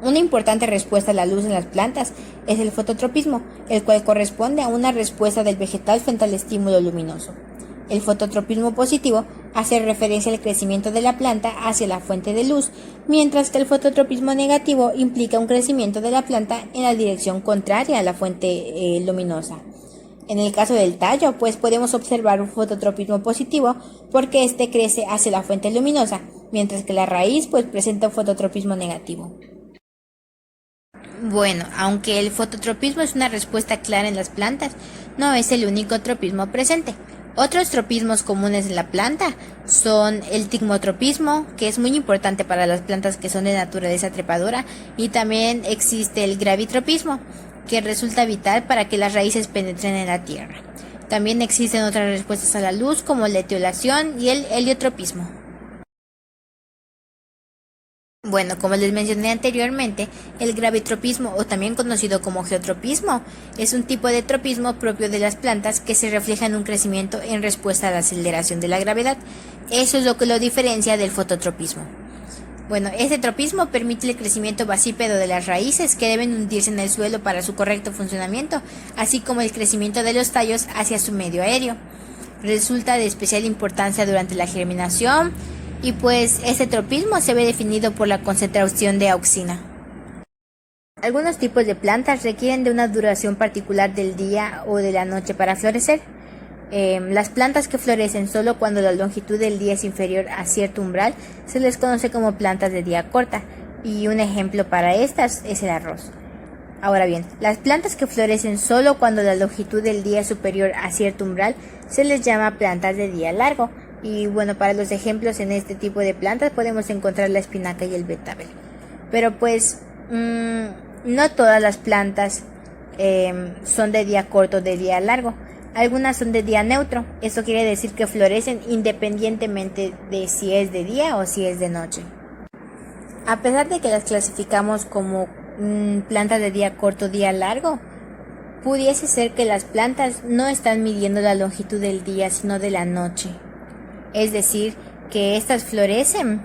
Una importante respuesta a la luz en las plantas es el fototropismo, el cual corresponde a una respuesta del vegetal frente al estímulo luminoso. El fototropismo positivo hace referencia al crecimiento de la planta hacia la fuente de luz, mientras que el fototropismo negativo implica un crecimiento de la planta en la dirección contraria a la fuente luminosa. En el caso del tallo, pues podemos observar un fototropismo positivo porque este crece hacia la fuente luminosa, mientras que la raíz pues presenta un fototropismo negativo. Bueno, aunque el fototropismo es una respuesta clara en las plantas, no es el único tropismo presente. Otros tropismos comunes en la planta son el tigmotropismo, que es muy importante para las plantas que son de naturaleza trepadora, y también existe el gravitropismo, que resulta vital para que las raíces penetren en la tierra. También existen otras respuestas a la luz como la etiolación y el heliotropismo. Bueno, como les mencioné anteriormente, el gravitropismo, o también conocido como geotropismo, es un tipo de tropismo propio de las plantas que se refleja en un crecimiento en respuesta a la aceleración de la gravedad. Eso es lo que lo diferencia del fototropismo. Bueno, este tropismo permite el crecimiento basípedo de las raíces que deben hundirse en el suelo para su correcto funcionamiento, así como el crecimiento de los tallos hacia su medio aéreo. Resulta de especial importancia durante la germinación, y pues este tropismo se ve definido por la concentración de auxina. Algunos tipos de plantas requieren de una duración particular del día o de la noche para florecer. Las plantas que florecen solo cuando la longitud del día es inferior a cierto umbral se les conoce como plantas de día corta, y un ejemplo para estas es el arroz. Ahora bien, las plantas que florecen solo cuando la longitud del día es superior a cierto umbral se les llama plantas de día largo. Y bueno, para los ejemplos en este tipo de plantas podemos encontrar la espinaca y el betabel. Pero pues no todas las plantas son de día corto o de día largo. Algunas son de día neutro. Esto quiere decir que florecen independientemente de si es de día o si es de noche. A pesar de que las clasificamos como plantas de día corto o día largo, pudiese ser que las plantas no están midiendo la longitud del día sino de la noche. Es decir, que estas florecen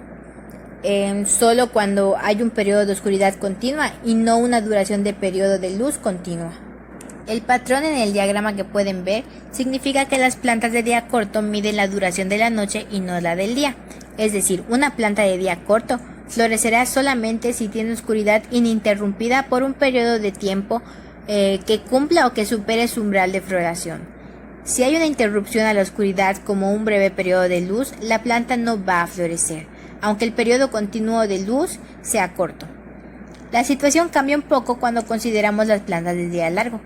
solo cuando hay un periodo de oscuridad continua y no una duración de periodo de luz continua. El patrón en el diagrama que pueden ver significa que las plantas de día corto miden la duración de la noche y no la del día. Es decir, una planta de día corto florecerá solamente si tiene oscuridad ininterrumpida por un periodo de tiempo que cumpla o que supere su umbral de floración. Si hay una interrupción a la oscuridad como un breve periodo de luz, la planta no va a florecer, aunque el periodo continuo de luz sea corto. La situación cambia un poco cuando consideramos las plantas de día largo.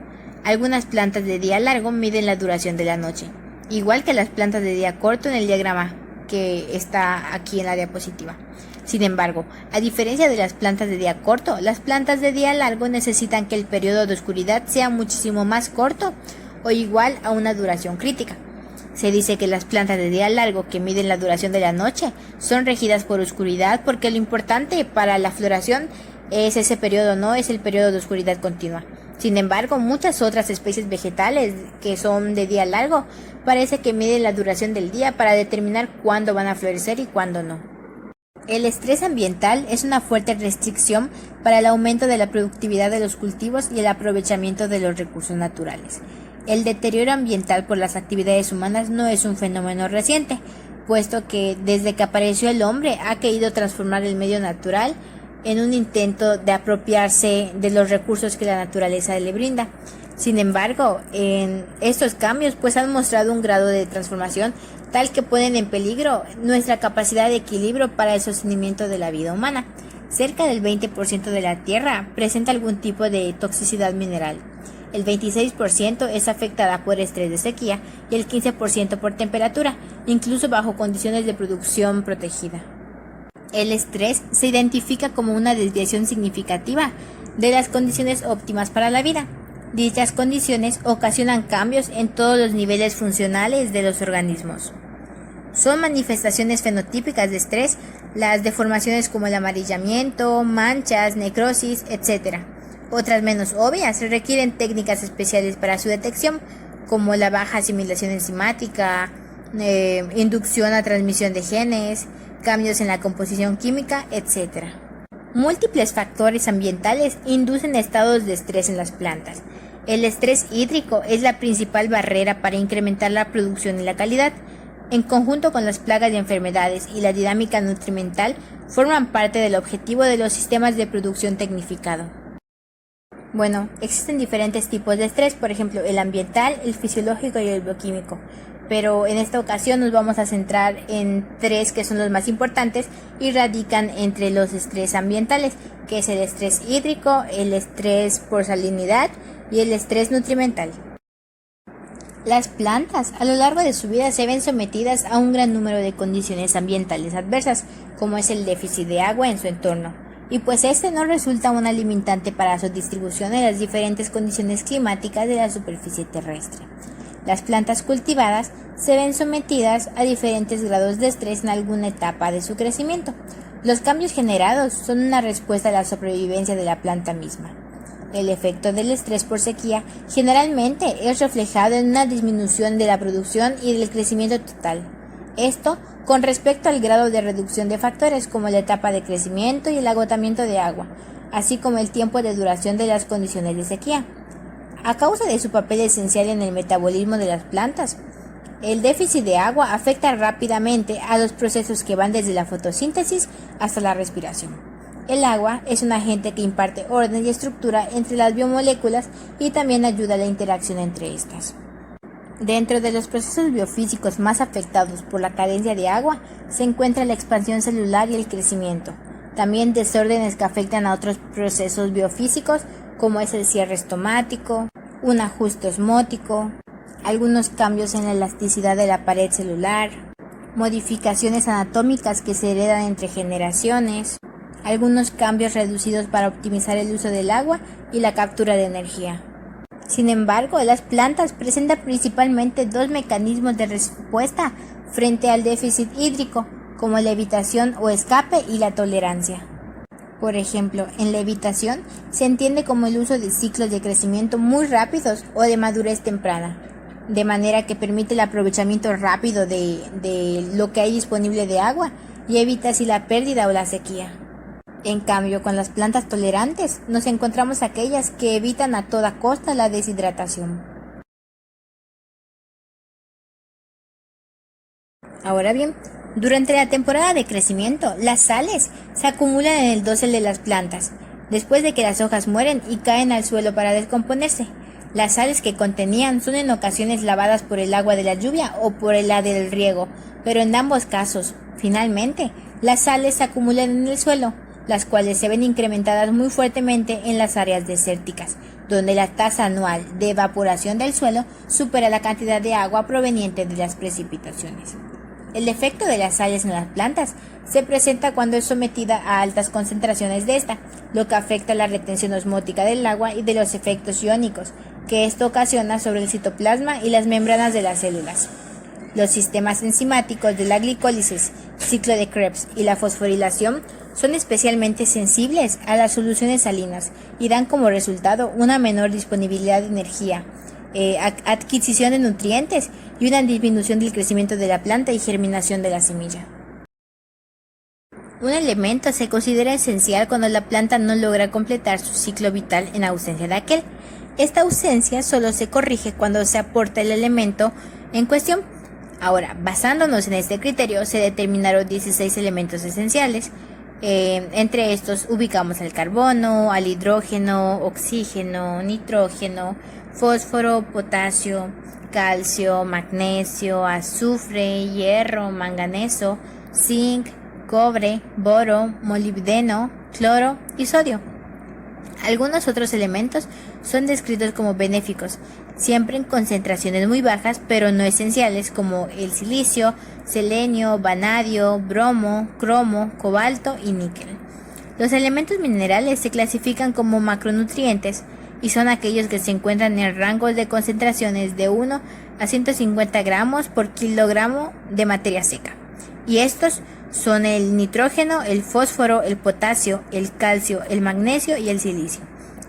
Algunas plantas de día largo miden la duración de la noche, igual que las plantas de día corto en el diagrama que está aquí en la diapositiva. Sin embargo, a diferencia de las plantas de día corto, las plantas de día largo necesitan que el periodo de oscuridad sea muchísimo más corto o igual a una duración crítica. Se dice que las plantas de día largo que miden la duración de la noche son regidas por oscuridad porque lo importante para la floración es ese periodo, no es el periodo de oscuridad continua. Sin embargo, muchas otras especies vegetales que son de día largo parece que miden la duración del día para determinar cuándo van a florecer y cuándo no. El estrés ambiental es una fuerte restricción para el aumento de la productividad de los cultivos y el aprovechamiento de los recursos naturales. El deterioro ambiental por las actividades humanas no es un fenómeno reciente, puesto que desde que apareció el hombre ha querido transformar el medio natural en un intento de apropiarse de los recursos que la naturaleza le brinda. Sin embargo, en estos cambios pues han mostrado un grado de transformación tal que ponen en peligro nuestra capacidad de equilibrio para el sostenimiento de la vida humana. Cerca del 20% de la tierra presenta algún tipo de toxicidad mineral. El 26% es afectada por estrés de sequía y el 15% por temperatura, incluso bajo condiciones de producción protegida. El estrés se identifica como una desviación significativa de las condiciones óptimas para la vida. Dichas condiciones ocasionan cambios en todos los niveles funcionales de los organismos. Son manifestaciones fenotípicas de estrés las deformaciones como el amarillamiento, manchas, necrosis, etc. Otras menos obvias requieren técnicas especiales para su detección, como la baja asimilación enzimática, inducción a transmisión de genes, cambios en la composición química, etc. Múltiples factores ambientales inducen estados de estrés en las plantas. El estrés hídrico es la principal barrera para incrementar la producción y la calidad. En conjunto con las plagas y enfermedades y la dinámica nutrimental, forman parte del objetivo de los sistemas de producción tecnificado. Bueno, existen diferentes tipos de estrés, por ejemplo, el ambiental, el fisiológico y el bioquímico. Pero en esta ocasión nos vamos a centrar en 3 que son los más importantes y radican entre los estrés ambientales, que es el estrés hídrico, el estrés por salinidad y el estrés nutrimental. Las plantas a lo largo de su vida se ven sometidas a un gran número de condiciones ambientales adversas, como es el déficit de agua en su entorno, y pues este no resulta una limitante para su distribución en las diferentes condiciones climáticas de la superficie terrestre. Las plantas cultivadas se ven sometidas a diferentes grados de estrés en alguna etapa de su crecimiento. Los cambios generados son una respuesta a la sobrevivencia de la planta misma. El efecto del estrés por sequía generalmente es reflejado en una disminución de la producción y del crecimiento total. Esto con respecto al grado de reducción de factores como la etapa de crecimiento y el agotamiento de agua, así como el tiempo de duración de las condiciones de sequía. A causa de su papel esencial en el metabolismo de las plantas, el déficit de agua afecta rápidamente a los procesos que van desde la fotosíntesis hasta la respiración. El agua es un agente que imparte orden y estructura entre las biomoléculas y también ayuda a la interacción entre estas. Dentro de los procesos biofísicos más afectados por la carencia de agua se encuentra la expansión celular y el crecimiento. También desórdenes que afectan a otros procesos biofísicos como es el cierre estomático, un ajuste osmótico, algunos cambios en la elasticidad de la pared celular, modificaciones anatómicas que se heredan entre generaciones, algunos cambios reducidos para optimizar el uso del agua y la captura de energía. Sin embargo, las plantas presentan principalmente 2 mecanismos de respuesta frente al déficit hídrico, como la evitación o escape y la tolerancia. Por ejemplo, en la evitación se entiende como el uso de ciclos de crecimiento muy rápidos o de madurez temprana, de manera que permite el aprovechamiento rápido de lo que hay disponible de agua y evita así la pérdida o la sequía. En cambio, con las plantas tolerantes nos encontramos aquellas que evitan a toda costa la deshidratación. Ahora bien, durante la temporada de crecimiento, las sales se acumulan en el dosel de las plantas, después de que las hojas mueren y caen al suelo para descomponerse. Las sales que contenían son en ocasiones lavadas por el agua de la lluvia o por la del riego, pero en ambos casos, finalmente, las sales se acumulan en el suelo, las cuales se ven incrementadas muy fuertemente en las áreas desérticas, donde la tasa anual de evaporación del suelo supera la cantidad de agua proveniente de las precipitaciones. El efecto de las sales en las plantas se presenta cuando es sometida a altas concentraciones de esta, lo que afecta la retención osmótica del agua y de los efectos iónicos que esto ocasiona sobre el citoplasma y las membranas de las células. Los sistemas enzimáticos de la glicólisis, ciclo de Krebs y la fosforilación son especialmente sensibles a las soluciones salinas y dan como resultado una menor disponibilidad de energía, adquisición de nutrientes y una disminución del crecimiento de la planta y germinación de la semilla. Un elemento se considera esencial cuando la planta no logra completar su ciclo vital en ausencia de aquel. Esta ausencia solo se corrige cuando se aporta el elemento en cuestión. Ahora, basándonos en este criterio, se determinaron 16 elementos esenciales. Entre estos ubicamos al carbono, al hidrógeno, oxígeno, nitrógeno, fósforo, potasio, calcio, magnesio, azufre, hierro, manganeso, zinc, cobre, boro, molibdeno, cloro y sodio. Algunos otros elementos son descritos como benéficos, siempre en concentraciones muy bajas, pero no esenciales, como el silicio, selenio, vanadio, bromo, cromo, cobalto y níquel. Los elementos minerales se clasifican como macronutrientes y son aquellos que se encuentran en rangos de concentraciones de 1 a 150 gramos por kilogramo de materia seca. Y estos son el nitrógeno, el fósforo, el potasio, el calcio, el magnesio y el silicio.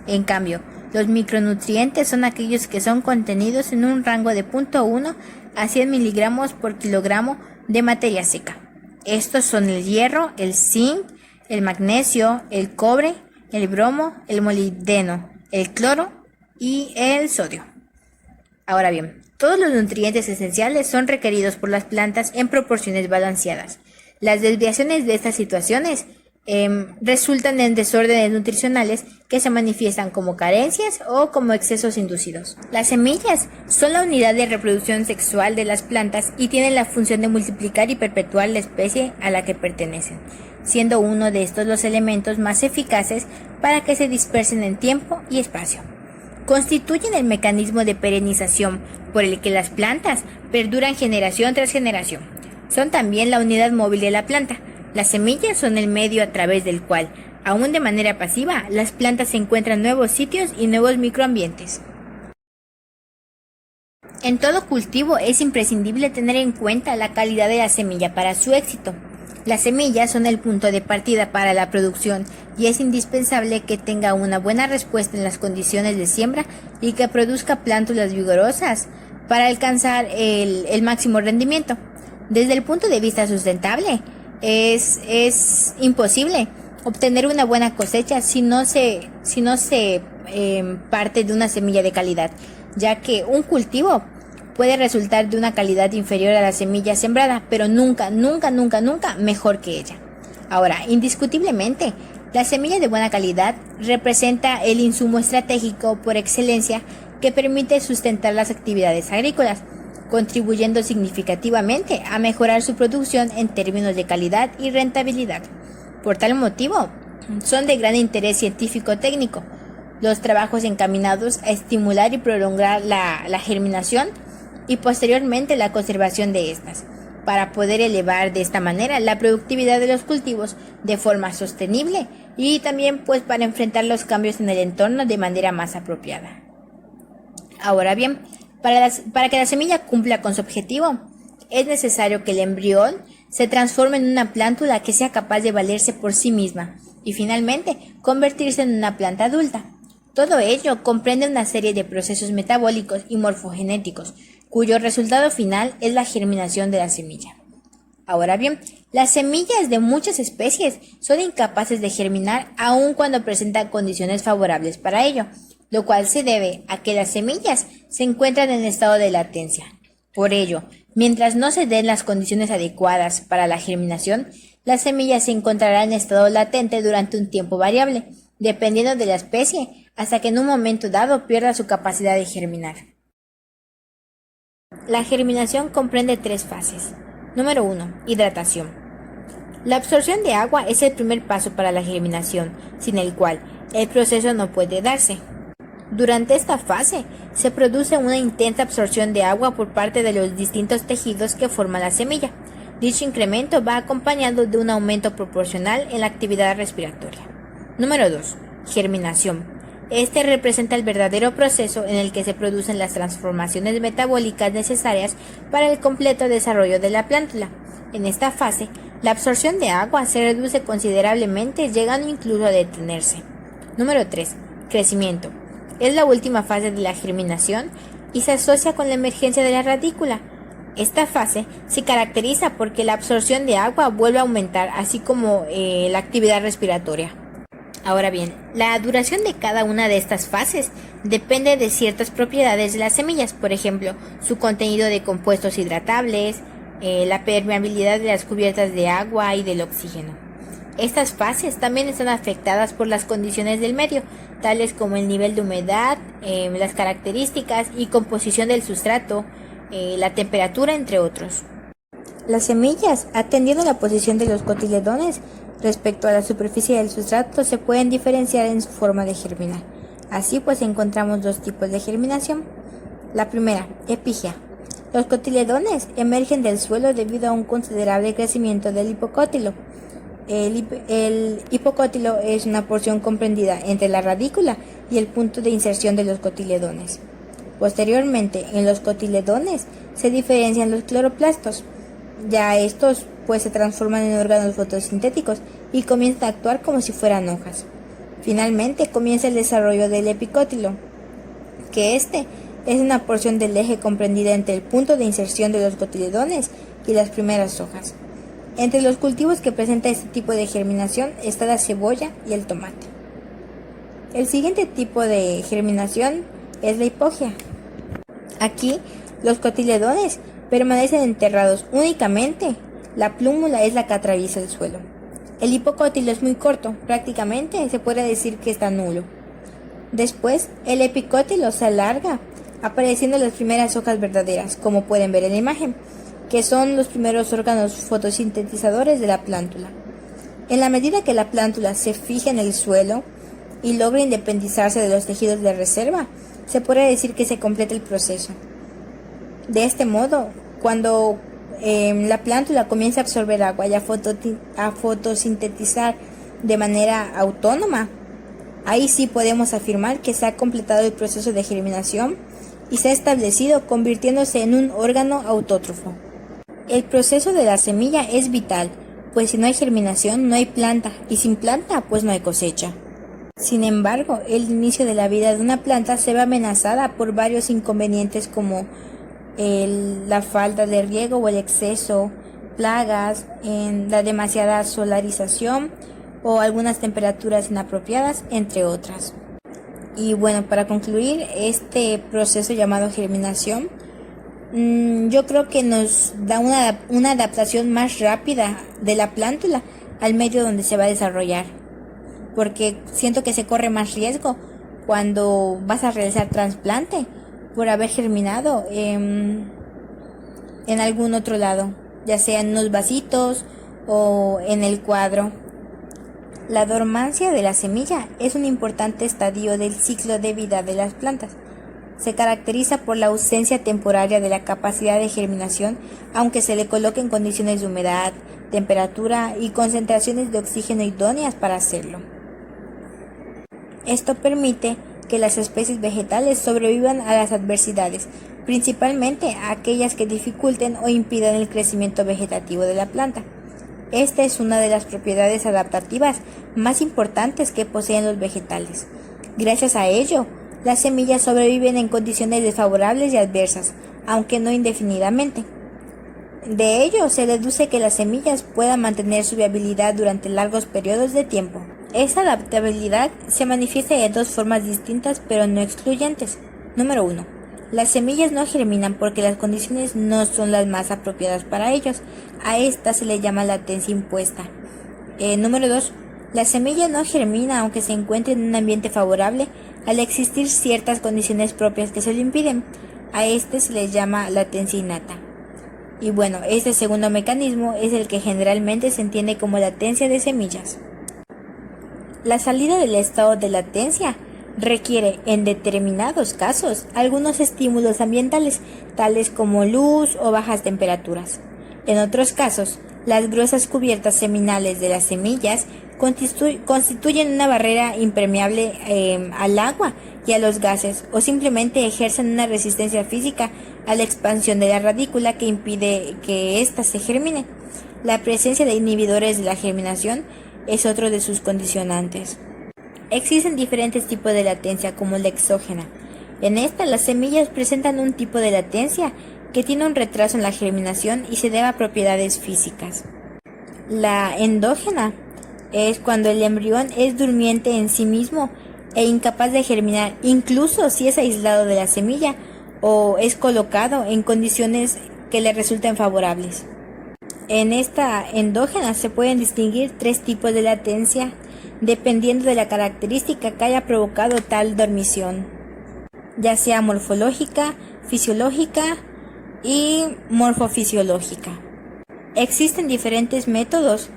En cambio, los micronutrientes son aquellos que son contenidos en un rango de 0.1 a 100 miligramos por kilogramo de materia seca. Estos son el hierro, el zinc, el magnesio, el cobre, el bromo, el molibdeno, el cloro y el sodio. Ahora bien, todos los nutrientes esenciales son requeridos por las plantas en proporciones balanceadas. Las desviaciones de estas situaciones resultan en desórdenes nutricionales que se manifiestan como carencias o como excesos inducidos. Las semillas son la unidad de reproducción sexual de las plantas y tienen la función de multiplicar y perpetuar la especie a la que pertenecen, siendo uno de estos los elementos más eficaces para que se dispersen en tiempo y espacio. Constituyen el mecanismo de perenización por el que las plantas perduran generación tras generación. Son también la unidad móvil de la planta. Las semillas son el medio a través del cual, aún de manera pasiva, las plantas encuentran nuevos sitios y nuevos microambientes. En todo cultivo es imprescindible tener en cuenta la calidad de la semilla para su éxito. Las semillas son el punto de partida para la producción y es indispensable que tenga una buena respuesta en las condiciones de siembra y que produzca plántulas vigorosas para alcanzar el máximo rendimiento. Desde el punto de vista sustentable, es imposible obtener una buena cosecha si no se parte de una semilla de calidad, ya que un cultivo puede resultar de una calidad inferior a la semilla sembrada, pero nunca mejor que ella. Ahora, indiscutiblemente, la semilla de buena calidad representa el insumo estratégico por excelencia que permite sustentar las actividades agrícolas, contribuyendo significativamente a mejorar su producción en términos de calidad y rentabilidad. Por tal motivo, son de gran interés científico-técnico los trabajos encaminados a estimular y prolongar la germinación y posteriormente la conservación de estas, para poder elevar de esta manera la productividad de los cultivos de forma sostenible y también para enfrentar los cambios en el entorno de manera más apropiada. Ahora bien, para que la semilla cumpla con su objetivo, es necesario que el embrión se transforme en una plántula que sea capaz de valerse por sí misma y finalmente convertirse en una planta adulta. Todo ello comprende una serie de procesos metabólicos y morfogenéticos, cuyo resultado final es la germinación de la semilla. Ahora bien, las semillas de muchas especies son incapaces de germinar aun cuando presentan condiciones favorables para ello, lo cual se debe a que las semillas se encuentran en estado de latencia. Por ello, mientras no se den las condiciones adecuadas para la germinación, la semilla se encontrará en estado latente durante un tiempo variable, dependiendo de la especie, hasta que en un momento dado pierda su capacidad de germinar. La germinación comprende 3 fases. Número 1. Hidratación. La absorción de agua es el primer paso para la germinación, sin el cual el proceso no puede darse. Durante esta fase, se produce una intensa absorción de agua por parte de los distintos tejidos que forman la semilla. Dicho incremento va acompañado de un aumento proporcional en la actividad respiratoria. Número 2. Germinación. Este representa el verdadero proceso en el que se producen las transformaciones metabólicas necesarias para el completo desarrollo de la plántula. En esta fase, la absorción de agua se reduce considerablemente, llegando incluso a detenerse. Número 3. Crecimiento. Es la última fase de la germinación y se asocia con la emergencia de la radícula. Esta fase se caracteriza porque la absorción de agua vuelve a aumentar, así como la actividad respiratoria. Ahora bien, la duración de cada una de estas fases depende de ciertas propiedades de las semillas, por ejemplo, su contenido de compuestos hidratables, la permeabilidad de las cubiertas de agua y del oxígeno. Estas fases también están afectadas por las condiciones del medio, tales como el nivel de humedad, las características y composición del sustrato, la temperatura, entre otros. Las semillas, atendiendo a la posición de los cotiledones respecto a la superficie del sustrato, se pueden diferenciar en su forma de germinar. Así pues encontramos 2 tipos de germinación. La primera, epígea. Los cotiledones emergen del suelo debido a un considerable crecimiento del hipocótilo. El hipocótilo es una porción comprendida entre la radícula y el punto de inserción de los cotiledones. Posteriormente, en los cotiledones se diferencian los cloroplastos. Ya estos se transforman en órganos fotosintéticos y comienzan a actuar como si fueran hojas. Finalmente comienza el desarrollo del epicótilo, que es una porción del eje comprendida entre el punto de inserción de los cotiledones y las primeras hojas. Entre los cultivos que presenta este tipo de germinación está la cebolla y el tomate. El siguiente tipo de germinación es la hipogia. Aquí los cotiledones permanecen enterrados únicamente. La plúmula es la que atraviesa el suelo. El hipocótilo es muy corto, prácticamente se puede decir que está nulo. Después, el epicótilo se alarga, apareciendo las primeras hojas verdaderas, como pueden ver en la imagen, que son los primeros órganos fotosintetizadores de la plántula. En la medida que la plántula se fija en el suelo y logra independizarse de los tejidos de reserva, se puede decir que se completa el proceso. De este modo, cuando la plántula comienza a absorber agua y a fotosintetizar de manera autónoma, ahí sí podemos afirmar que se ha completado el proceso de germinación y se ha establecido convirtiéndose en un órgano autótrofo. El proceso de la semilla es vital, pues si no hay germinación no hay planta y sin planta pues no hay cosecha. Sin embargo, el inicio de la vida de una planta se ve amenazada por varios inconvenientes como la falta de riego o el exceso, plagas, la demasiada solarización o algunas temperaturas inapropiadas, entre otras. Y bueno, para concluir este proceso llamado germinación, yo creo que nos da una adaptación más rápida de la plántula al medio donde se va a desarrollar, porque siento que se corre más riesgo cuando vas a realizar trasplante por haber germinado en algún otro lado, ya sea en unos vasitos o en el cuadro. La dormancia de la semilla es un importante estadio del ciclo de vida de las plantas. Se caracteriza por la ausencia temporaria de la capacidad de germinación, aunque se le coloquen condiciones de humedad, temperatura y concentraciones de oxígeno idóneas para hacerlo. Esto permite que las especies vegetales sobrevivan a las adversidades, principalmente a aquellas que dificulten o impidan el crecimiento vegetativo de la planta. Esta es una de las propiedades adaptativas más importantes que poseen los vegetales. Gracias a ello, las semillas sobreviven en condiciones desfavorables y adversas, aunque no indefinidamente. De ello se deduce que las semillas puedan mantener su viabilidad durante largos periodos de tiempo. Esta adaptabilidad se manifiesta de dos formas distintas pero no excluyentes. Número 1. Las semillas no germinan porque las condiciones no son las más apropiadas para ellos. A esta se le llama latencia impuesta. Número 2. La semilla no germina aunque se encuentre en un ambiente favorable al existir ciertas condiciones propias que se lo impiden. A este se le llama latencia innata. Y bueno, este segundo mecanismo es el que generalmente se entiende como latencia de semillas. La salida del estado de latencia requiere, en determinados casos, algunos estímulos ambientales, tales como luz o bajas temperaturas. En otros casos, las gruesas cubiertas seminales de las semillas constituyen una barrera impermeable al agua y a los gases, o simplemente ejercen una resistencia física a la expansión de la radícula que impide que ésta se germine. La presencia de inhibidores de la germinación es otro de sus condicionantes. Existen diferentes tipos de latencia, como la exógena. En esta, las semillas presentan un tipo de latencia que tiene un retraso en la germinación y se debe a propiedades físicas. La endógena es cuando el embrión es durmiente en sí mismo e incapaz de germinar, incluso si es aislado de la semilla o es colocado en condiciones que le resulten favorables. En esta endógena se pueden distinguir tres tipos de latencia dependiendo de la característica que haya provocado tal dormición, ya sea morfológica, fisiológica y morfofisiológica. Existen diferentes métodos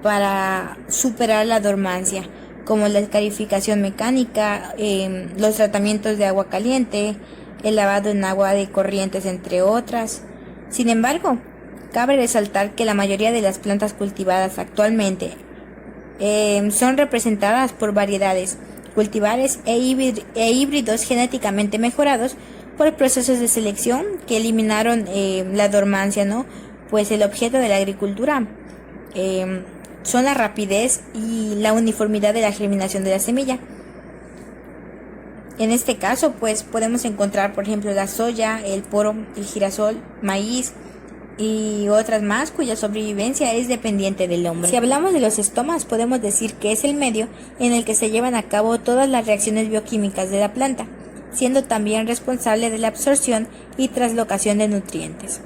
para superar la dormancia, como la escarificación mecánica, los tratamientos de agua caliente, el lavado en agua de corrientes, entre otras. Sin embargo, cabe resaltar que la mayoría de las plantas cultivadas actualmente son representadas por variedades cultivares e híbridos genéticamente mejorados por procesos de selección que eliminaron la dormancia, ¿no? Pues el objeto de la agricultura son la rapidez y la uniformidad de la germinación de la semilla. En este caso, pues podemos encontrar, por ejemplo, la soya, el poro, el girasol, maíz y otras más cuya sobrevivencia es dependiente del hombre. Si hablamos de los estomas, podemos decir que es el medio en el que se llevan a cabo todas las reacciones bioquímicas de la planta, siendo también responsable de la absorción y translocación de nutrientes.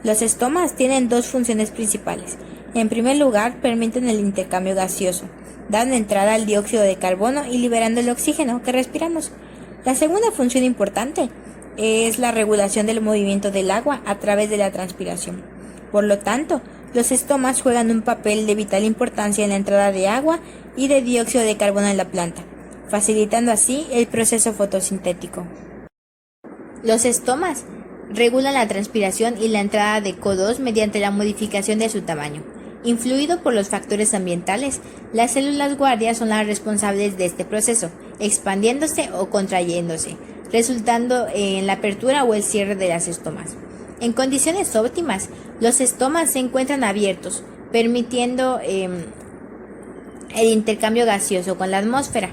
Los estomas tienen dos funciones principales. En primer lugar, permiten el intercambio gaseoso, dando entrada al dióxido de carbono y liberando el oxígeno que respiramos. La segunda función importante es la regulación del movimiento del agua a través de la transpiración. Por lo tanto, los estomas juegan un papel de vital importancia en la entrada de agua y de dióxido de carbono en la planta, facilitando así el proceso fotosintético. Los estomas regulan la transpiración y la entrada de CO2 mediante la modificación de su tamaño. Influido por los factores ambientales, las células guardia son las responsables de este proceso, expandiéndose o contrayéndose, resultando en la apertura o el cierre de las estomas. En condiciones óptimas, los estomas se encuentran abiertos, permitiendo el intercambio gaseoso con la atmósfera.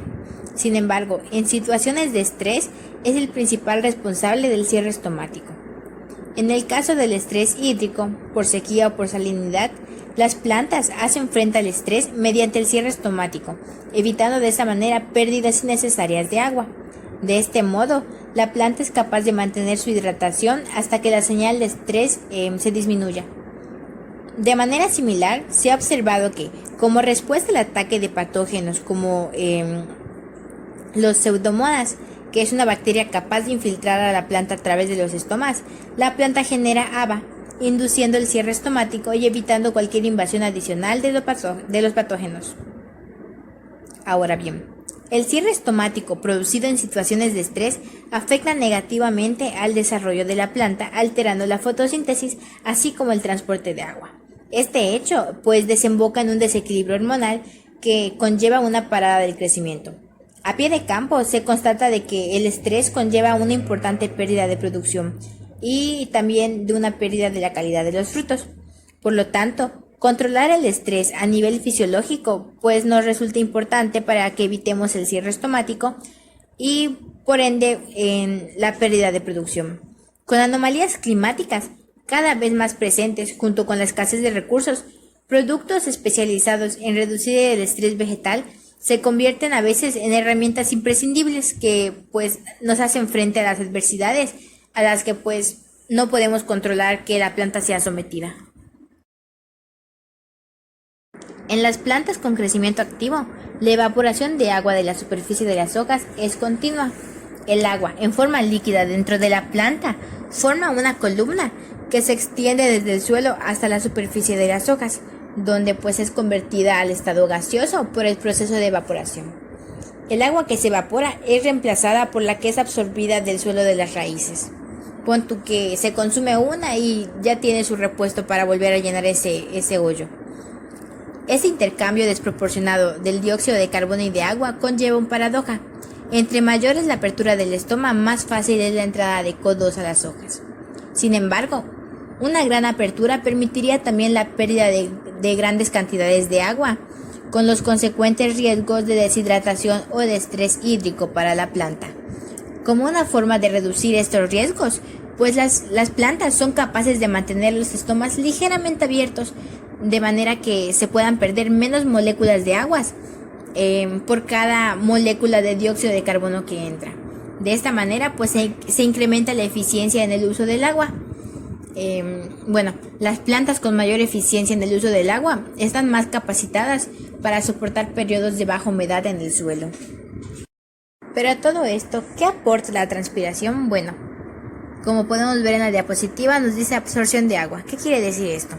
Sin embargo, en situaciones de estrés, es el principal responsable del cierre estomático. En el caso del estrés hídrico, por sequía o por salinidad, las plantas hacen frente al estrés mediante el cierre estomático, evitando de esa manera pérdidas innecesarias de agua. De este modo, la planta es capaz de mantener su hidratación hasta que la señal de estrés se disminuya. De manera similar, se ha observado que, como respuesta al ataque de patógenos como los pseudomonas, que es una bacteria capaz de infiltrar a la planta a través de los estomas, la planta genera HABA, induciendo el cierre estomático y evitando cualquier invasión adicional de los patógenos. Ahora bien, el cierre estomático producido en situaciones de estrés afecta negativamente al desarrollo de la planta, alterando la fotosíntesis, así como el transporte de agua. Este hecho, pues, desemboca en un desequilibrio hormonal que conlleva una parada del crecimiento. A pie de campo se constata de que el estrés conlleva una importante pérdida de producción y también de una pérdida de la calidad de los frutos. Por lo tanto, controlar el estrés a nivel fisiológico pues nos resulta importante para que evitemos el cierre estomático y por ende la pérdida de producción. Con anomalías climáticas cada vez más presentes junto con la escasez de recursos, productos especializados en reducir el estrés vegetal se convierten a veces en herramientas imprescindibles que pues nos hacen frente a las adversidades a las que pues no podemos controlar que la planta sea sometida. En las plantas con crecimiento activo, la evaporación de agua de la superficie de las hojas es continua. El agua en forma líquida dentro de la planta forma una columna que se extiende desde el suelo hasta la superficie de las hojas, donde pues es convertida al estado gaseoso por el proceso de evaporación. El agua que se evapora es reemplazada por la que es absorbida del suelo de las raíces. Pon tú que se consume una y ya tiene su repuesto para volver a llenar ese hoyo. Este intercambio desproporcionado del dióxido de carbono y de agua conlleva una paradoja. Entre mayor es la apertura del estoma, más fácil es la entrada de CO2 a las hojas. Sin embargo, una gran apertura permitiría también la pérdida de grandes cantidades de agua, con los consecuentes riesgos de deshidratación o de estrés hídrico para la planta. Como una forma de reducir estos riesgos, pues las plantas son capaces de mantener los estomas ligeramente abiertos, de manera que se puedan perder menos moléculas de aguas por cada molécula de dióxido de carbono que entra. De esta manera, pues se incrementa la eficiencia en el uso del agua. Las plantas con mayor eficiencia en el uso del agua están más capacitadas para soportar periodos de baja humedad en el suelo. Pero a todo esto, ¿qué aporta la transpiración? Bueno, como podemos ver en la diapositiva, nos dice absorción de agua. ¿Qué quiere decir esto?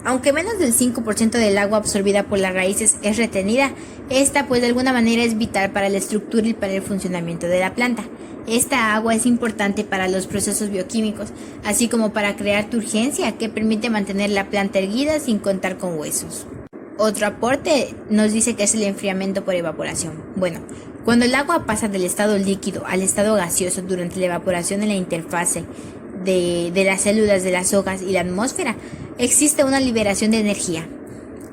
Aunque menos del 5% del agua absorbida por las raíces es retenida, esta pues de alguna manera es vital para la estructura y para el funcionamiento de la planta. Esta agua es importante para los procesos bioquímicos, así como para crear turgencia que permite mantener la planta erguida sin contar con huesos. Otro aporte nos dice que es el enfriamiento por evaporación. Cuando el agua pasa del estado líquido al estado gaseoso durante la evaporación en la interfase de las células de las hojas y la atmósfera, existe una liberación de energía.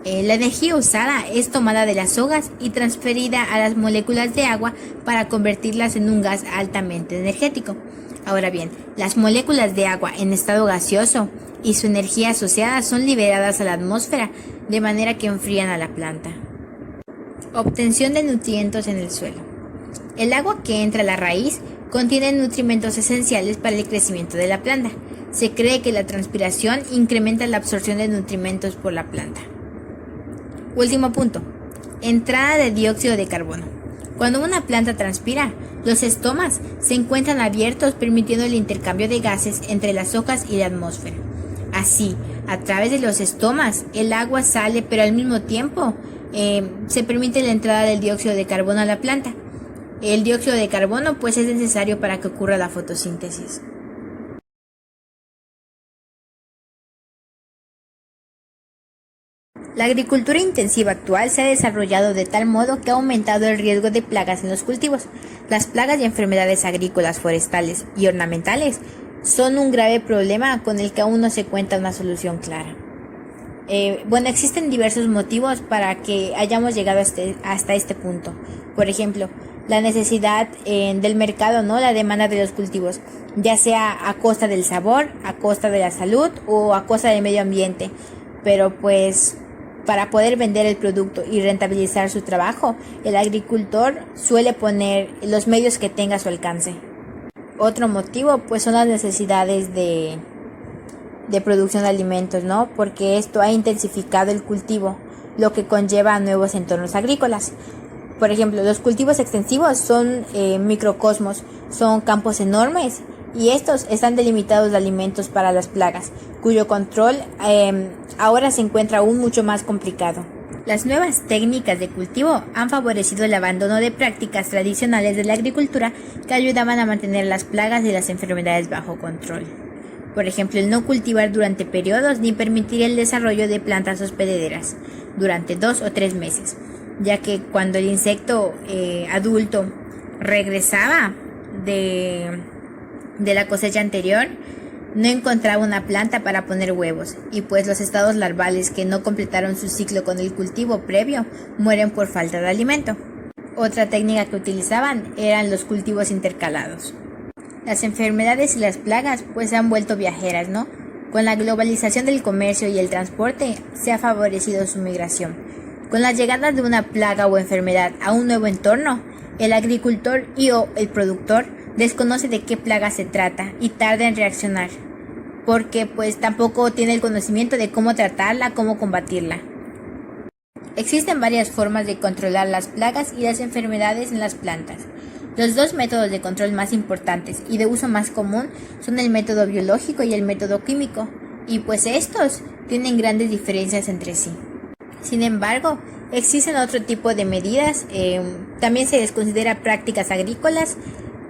La energía usada es tomada de las hojas y transferida a las moléculas de agua para convertirlas en un gas altamente energético. Ahora bien, las moléculas de agua en estado gaseoso y su energía asociada son liberadas a la atmósfera de manera que enfrían a la planta. Obtención de nutrientes en el suelo. El agua que entra a la raíz contiene nutrimentos esenciales para el crecimiento de la planta. Se cree que la transpiración incrementa la absorción de nutrimentos por la planta. Último punto. Entrada de dióxido de carbono. Cuando una planta transpira, los estomas se encuentran abiertos permitiendo el intercambio de gases entre las hojas y la atmósfera. Así, a través de los estomas, el agua sale, pero al mismo tiempo se permite la entrada del dióxido de carbono a la planta. El dióxido de carbono pues es necesario para que ocurra la fotosíntesis. La agricultura intensiva actual se ha desarrollado de tal modo que ha aumentado el riesgo de plagas en los cultivos. Las plagas y enfermedades agrícolas, forestales y ornamentales son un grave problema con el que aún no se cuenta una solución clara. Existen diversos motivos para que hayamos llegado hasta este punto. Por ejemplo, la necesidad del mercado, ¿no? La demanda de los cultivos, ya sea a costa del sabor, a costa de la salud o a costa del medio ambiente. Pero pues para poder vender el producto y rentabilizar su trabajo, el agricultor suele poner los medios que tenga a su alcance. Otro motivo pues son las necesidades de producción de alimentos, ¿no? Porque esto ha intensificado el cultivo, lo que conlleva a nuevos entornos agrícolas. Por ejemplo, los cultivos extensivos son microcosmos, son campos enormes y estos están delimitados de alimentos para las plagas, cuyo control ahora se encuentra aún mucho más complicado. Las nuevas técnicas de cultivo han favorecido el abandono de prácticas tradicionales de la agricultura que ayudaban a mantener las plagas y las enfermedades bajo control. Por ejemplo, el no cultivar durante periodos ni permitir el desarrollo de plantas hospederas durante 2 o 3 meses, ya que cuando el insecto adulto regresaba de la cosecha anterior, no encontraba una planta para poner huevos, y pues los estados larvales que no completaron su ciclo con el cultivo previo mueren por falta de alimento. Otra técnica que utilizaban eran los cultivos intercalados. Las enfermedades y las plagas pues se han vuelto viajeras, ¿no? Con la globalización del comercio y el transporte se ha favorecido su migración. Con la llegada de una plaga o enfermedad a un nuevo entorno, el agricultor o el productor desconoce de qué plaga se trata y tarda en reaccionar, porque pues tampoco tiene el conocimiento de cómo tratarla, cómo combatirla. Existen varias formas de controlar las plagas y las enfermedades en las plantas. Los dos métodos de control más importantes y de uso más común son el método biológico y el método químico, y pues estos tienen grandes diferencias entre sí. Sin embargo, existen otro tipo de medidas, también se les considera prácticas agrícolas,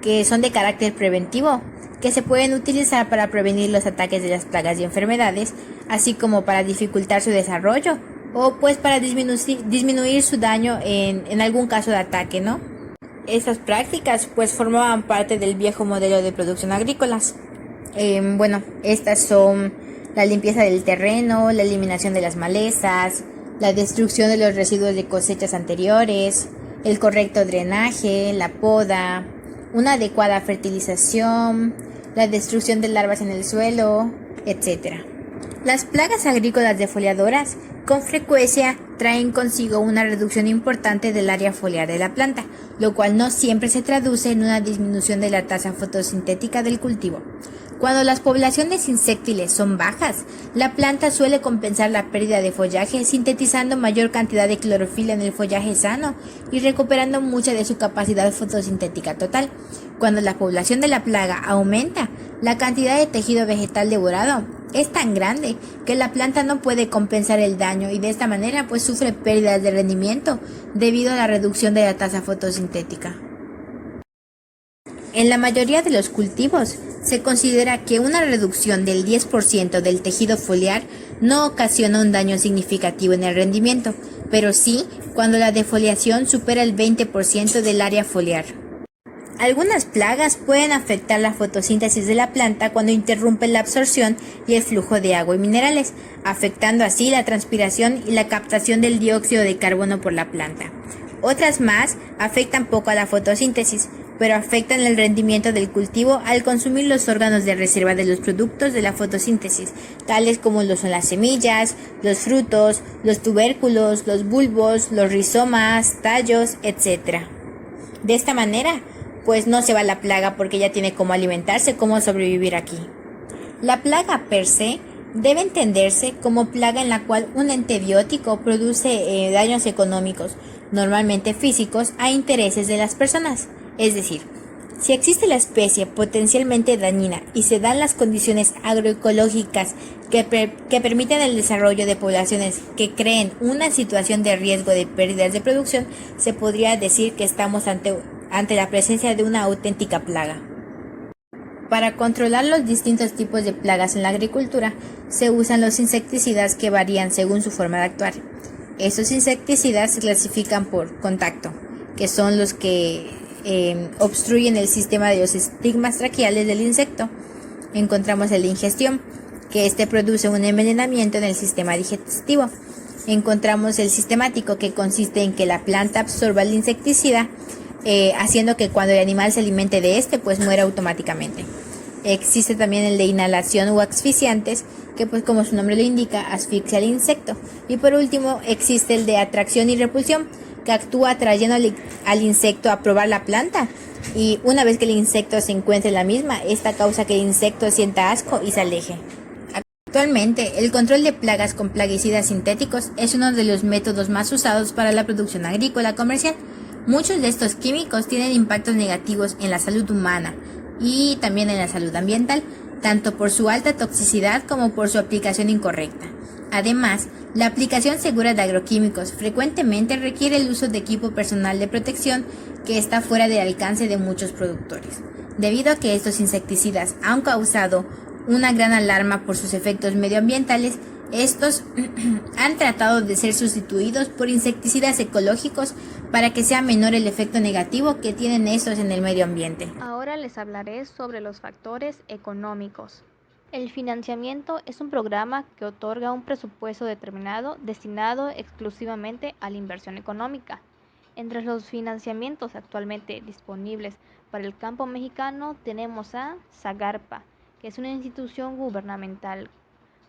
que son de carácter preventivo, que se pueden utilizar para prevenir los ataques de las plagas y enfermedades, así como para dificultar su desarrollo o pues para disminuir su daño en algún caso de ataque, ¿no? Estas prácticas pues formaban parte del viejo modelo de producción agrícolas. Estas son la limpieza del terreno, la eliminación de las malezas, la destrucción de los residuos de cosechas anteriores, el correcto drenaje, la poda, una adecuada fertilización, la destrucción de larvas en el suelo, etc. Las plagas agrícolas defoliadoras con frecuencia traen consigo una reducción importante del área foliar de la planta, lo cual no siempre se traduce en una disminución de la tasa fotosintética del cultivo. Cuando las poblaciones insectiles son bajas, la planta suele compensar la pérdida de follaje sintetizando mayor cantidad de clorofila en el follaje sano y recuperando mucha de su capacidad fotosintética total. Cuando la población de la plaga aumenta, la cantidad de tejido vegetal devorado es tan grande que la planta no puede compensar el daño y de esta manera pues sufre pérdidas de rendimiento debido a la reducción de la tasa fotosintética. En la mayoría de los cultivos se considera que una reducción del 10% del tejido foliar no ocasiona un daño significativo en el rendimiento, pero sí cuando la defoliación supera el 20% del área foliar. Algunas plagas pueden afectar la fotosíntesis de la planta cuando interrumpen la absorción y el flujo de agua y minerales, afectando así la transpiración y la captación del dióxido de carbono por la planta. Otras más afectan poco a la fotosíntesis, pero afectan el rendimiento del cultivo al consumir los órganos de reserva de los productos de la fotosíntesis, tales como lo son las semillas, los frutos, los tubérculos, los bulbos, los rizomas, tallos, etc. De esta manera, pues no se va la plaga porque ya tiene cómo alimentarse, cómo sobrevivir aquí. La plaga per se debe entenderse como plaga en la cual un ente biótico produce daños económicos, normalmente físicos, a intereses de las personas. Es decir, si existe la especie potencialmente dañina y se dan las condiciones agroecológicas que permiten el desarrollo de poblaciones que creen una situación de riesgo de pérdidas de producción, se podría decir que estamos ante la presencia de una auténtica plaga. Para controlar los distintos tipos de plagas en la agricultura, se usan los insecticidas que varían según su forma de actuar. Estos insecticidas se clasifican por contacto, que son los que obstruyen el sistema de los estigmas traqueales del insecto. Encontramos el de ingestión, que produce un envenenamiento en el sistema digestivo. Encontramos el sistemático, que consiste en que la planta absorba el insecticida, haciendo que cuando el animal se alimente de pues muera automáticamente. Existe también el de inhalación o asfixiantes, que pues como su nombre lo indica, asfixia al insecto. Y por último existe el de atracción y repulsión, que actúa atrayendo al insecto a probar la planta, y una vez que el insecto se encuentre en la misma, esta causa que el insecto sienta asco y se aleje. Actualmente, el control de plagas con plaguicidas sintéticos es uno de los métodos más usados para la producción agrícola comercial. Muchos de estos químicos tienen impactos negativos en la salud humana y también en la salud ambiental, tanto por su alta toxicidad como por su aplicación incorrecta. Además, la aplicación segura de agroquímicos frecuentemente requiere el uso de equipo personal de protección que está fuera del alcance de muchos productores, debido a que estos insecticidas han causado una gran alarma por sus efectos medioambientales. Estos han tratado de ser sustituidos por insecticidas ecológicos para que sea menor el efecto negativo que tienen estos en el medio ambiente. Ahora les hablaré sobre los factores económicos. El financiamiento es un programa que otorga un presupuesto determinado destinado exclusivamente a la inversión económica. Entre los financiamientos actualmente disponibles para el campo mexicano tenemos a Zagarpa, que es una institución gubernamental.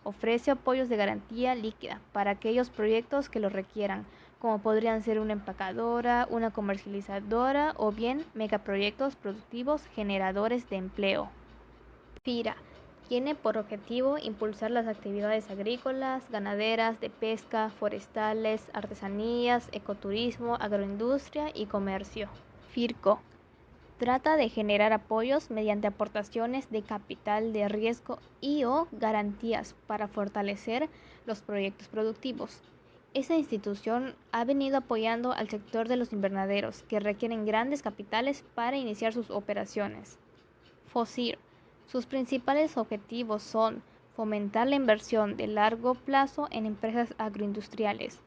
Ofrece apoyos de garantía líquida para aquellos proyectos que lo requieran, como podrían ser una empacadora, una comercializadora o bien megaproyectos productivos generadores de empleo. FIRA tiene por objetivo impulsar las actividades agrícolas, ganaderas, de pesca, forestales, artesanías, ecoturismo, agroindustria y comercio. FIRCO trata de generar apoyos mediante aportaciones de capital de riesgo y/o garantías para fortalecer los proyectos productivos. Esta institución ha venido apoyando al sector de los invernaderos, que requieren grandes capitales para iniciar sus operaciones. FOSIR. Sus principales objetivos son fomentar la inversión de largo plazo en empresas agroindustriales,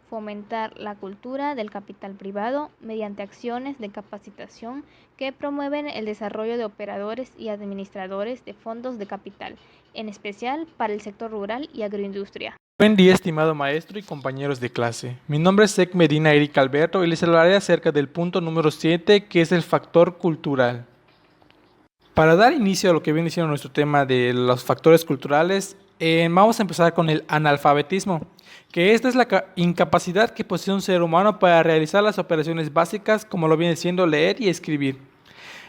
fomentar la cultura del capital privado mediante acciones de capacitación que promueven el desarrollo de operadores y administradores de fondos de capital, en especial para el sector rural y agroindustria. Buen día, estimado maestro y compañeros de clase. Mi nombre es Sek Medina Eric Alberto y les hablaré acerca del punto número 7, que es el factor cultural. Para dar inicio a lo que viene siendo nuestro tema de los factores culturales, vamos a empezar con el analfabetismo, que esta es la incapacidad que posee un ser humano para realizar las operaciones básicas como lo viene siendo leer y escribir.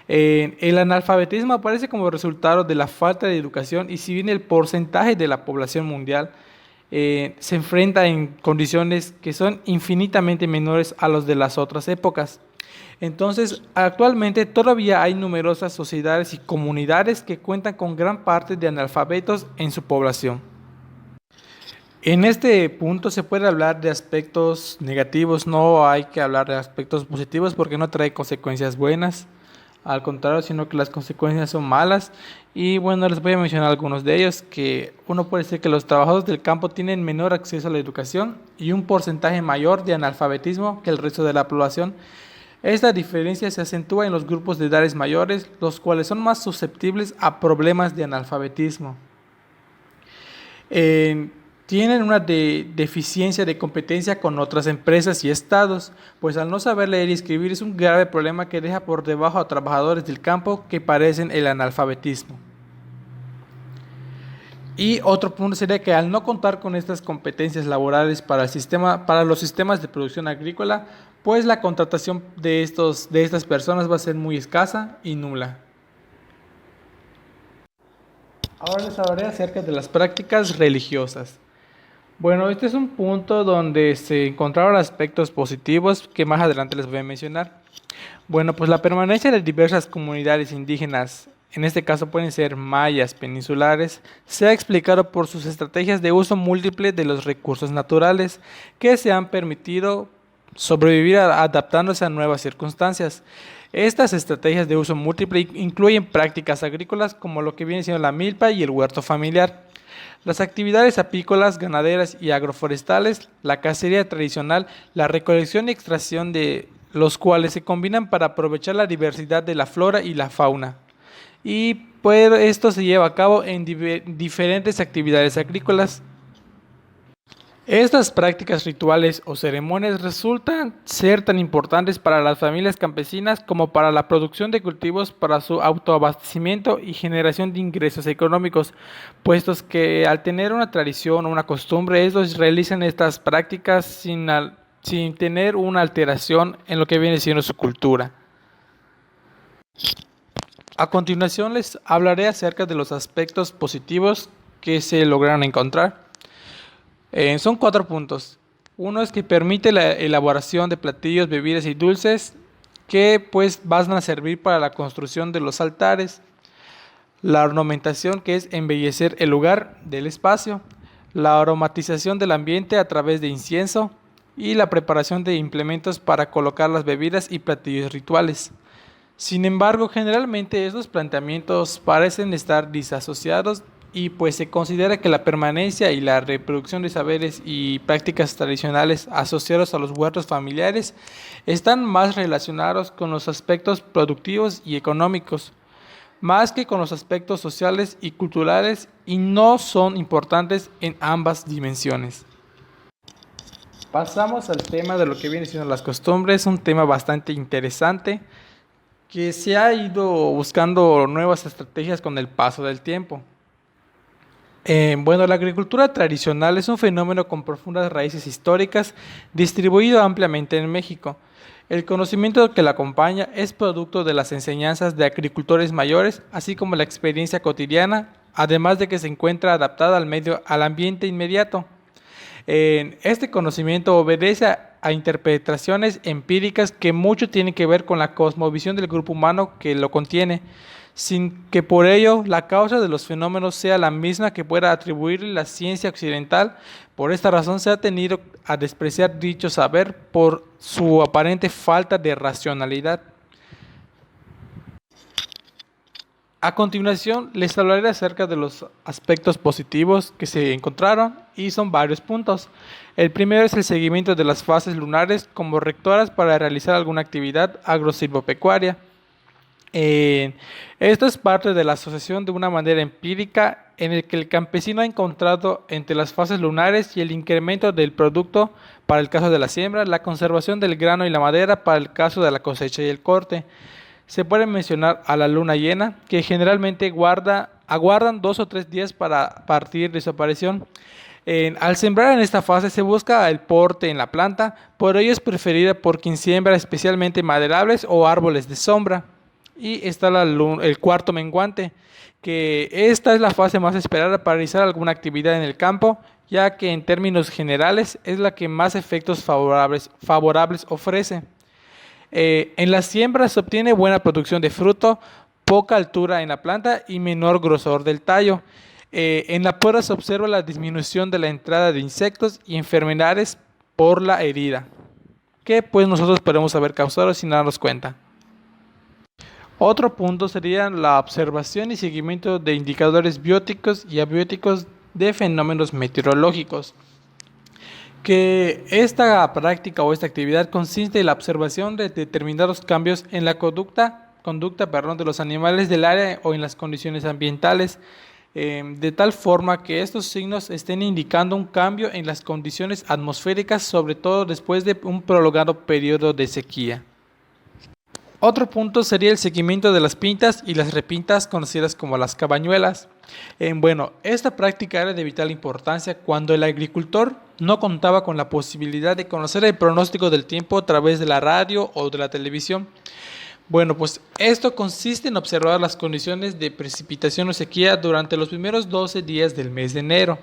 El analfabetismo aparece como resultado de la falta de educación, y si bien el porcentaje de la población mundial se enfrenta en condiciones que son infinitamente menores a los de las otras épocas. Entonces, actualmente todavía hay numerosas sociedades y comunidades que cuentan con gran parte de analfabetos en su población. En este punto se puede hablar de aspectos negativos, no hay que hablar de aspectos positivos porque no trae consecuencias buenas, al contrario, sino que las consecuencias son malas. Y bueno, les voy a mencionar algunos de ellos, que uno puede decir que los trabajadores del campo tienen menor acceso a la educación y un porcentaje mayor de analfabetismo que el resto de la población. Esta diferencia se acentúa en los grupos de edades mayores, los cuales son más susceptibles a problemas de analfabetismo. Tienen una deficiencia de competencia con otras empresas y estados, pues al no saber leer y escribir es un grave problema que deja por debajo a trabajadores del campo que padecen el analfabetismo. Y otro punto sería que al no contar con estas competencias laborales para los sistemas de producción agrícola, pues la contratación de estas personas va a ser muy escasa y nula. Ahora les hablaré acerca de las prácticas religiosas. Bueno, este es un punto donde se encontraron aspectos positivos que más adelante les voy a mencionar. Bueno, pues la permanencia de diversas comunidades indígenas, en este caso pueden ser mayas peninsulares, se ha explicado por sus estrategias de uso múltiple de los recursos naturales que se han permitido sobrevivir adaptándose a nuevas circunstancias. Estas estrategias de uso múltiple incluyen prácticas agrícolas como lo que viene siendo la milpa y el huerto familiar, las actividades apícolas, ganaderas y agroforestales, la cacería tradicional, la recolección y extracción de los cuales se combinan para aprovechar la diversidad de la flora y la fauna. Y pues esto se lleva a cabo en diferentes actividades agrícolas. Estas prácticas rituales o ceremonias resultan ser tan importantes para las familias campesinas como para la producción de cultivos para su autoabastecimiento y generación de ingresos económicos, puestos que al tener una tradición o una costumbre, ellos realizan estas prácticas sin tener una alteración en lo que viene siendo su cultura. A continuación les hablaré acerca de los aspectos positivos que se lograron encontrar. Son 4 puntos. Uno es que permite la elaboración de platillos, bebidas y dulces que pues van a servir para la construcción de los altares. La ornamentación, que es embellecer el lugar del espacio. La aromatización del ambiente a través de incienso. Y la preparación de implementos para colocar las bebidas y platillos rituales. Sin embargo, generalmente estos planteamientos parecen estar disasociados y pues se considera que la permanencia y la reproducción de saberes y prácticas tradicionales asociados a los huertos familiares están más relacionados con los aspectos productivos y económicos, más que con los aspectos sociales y culturales, y no son importantes en ambas dimensiones. Pasamos al tema de lo que viene siendo las costumbres, un tema bastante interesante que se ha ido buscando nuevas estrategias con el paso del tiempo. Bueno, la agricultura tradicional es un fenómeno con profundas raíces históricas, distribuido ampliamente en México. El conocimiento que la acompaña es producto de las enseñanzas de agricultores mayores, así como la experiencia cotidiana, además de que se encuentra adaptada al ambiente inmediato. Este conocimiento obedece a interpretaciones empíricas que mucho tienen que ver con la cosmovisión del grupo humano que lo contiene, sin que por ello la causa de los fenómenos sea la misma que pueda atribuirle la ciencia occidental. Por esta razón se ha tendido a despreciar dicho saber por su aparente falta de racionalidad. A continuación les hablaré acerca de los aspectos positivos que se encontraron, y son varios puntos. El primero es el seguimiento de las fases lunares como rectoras para realizar alguna actividad agrosilvopecuaria. Esto es parte de la asociación de una manera empírica en el que el campesino ha encontrado entre las fases lunares y el incremento del producto para el caso de la siembra, la conservación del grano y la madera para el caso de la cosecha y el corte. Se puede mencionar a la luna llena, que generalmente aguardan 2 o 3 días para partir de su aparición. Al sembrar en esta fase se busca el porte en la planta, por ello es preferida por quien siembra especialmente maderables o árboles de sombra. Y está el cuarto menguante, que esta es la fase más esperada para realizar alguna actividad en el campo, ya que en términos generales es la que más efectos favorables ofrece. En la siembra se obtiene buena producción de fruto, poca altura en la planta y menor grosor del tallo. En la poda se observa la disminución de la entrada de insectos y enfermedades por la herida, que pues nosotros podemos haber causado sin darnos cuenta. Otro punto sería la observación y seguimiento de indicadores bióticos y abióticos de fenómenos meteorológicos, que esta práctica o esta actividad consiste en la observación de determinados cambios en la conducta de los animales del área o en las condiciones ambientales, de tal forma que estos signos estén indicando un cambio en las condiciones atmosféricas, sobre todo después de un prolongado periodo de sequía. Otro punto sería el seguimiento de las pintas y las repintas, conocidas como las cabañuelas. Esta práctica era de vital importancia cuando el agricultor no contaba con la posibilidad de conocer el pronóstico del tiempo a través de la radio o de la televisión. Pues esto consiste en observar las condiciones de precipitación o sequía durante los primeros 12 días del mes de enero,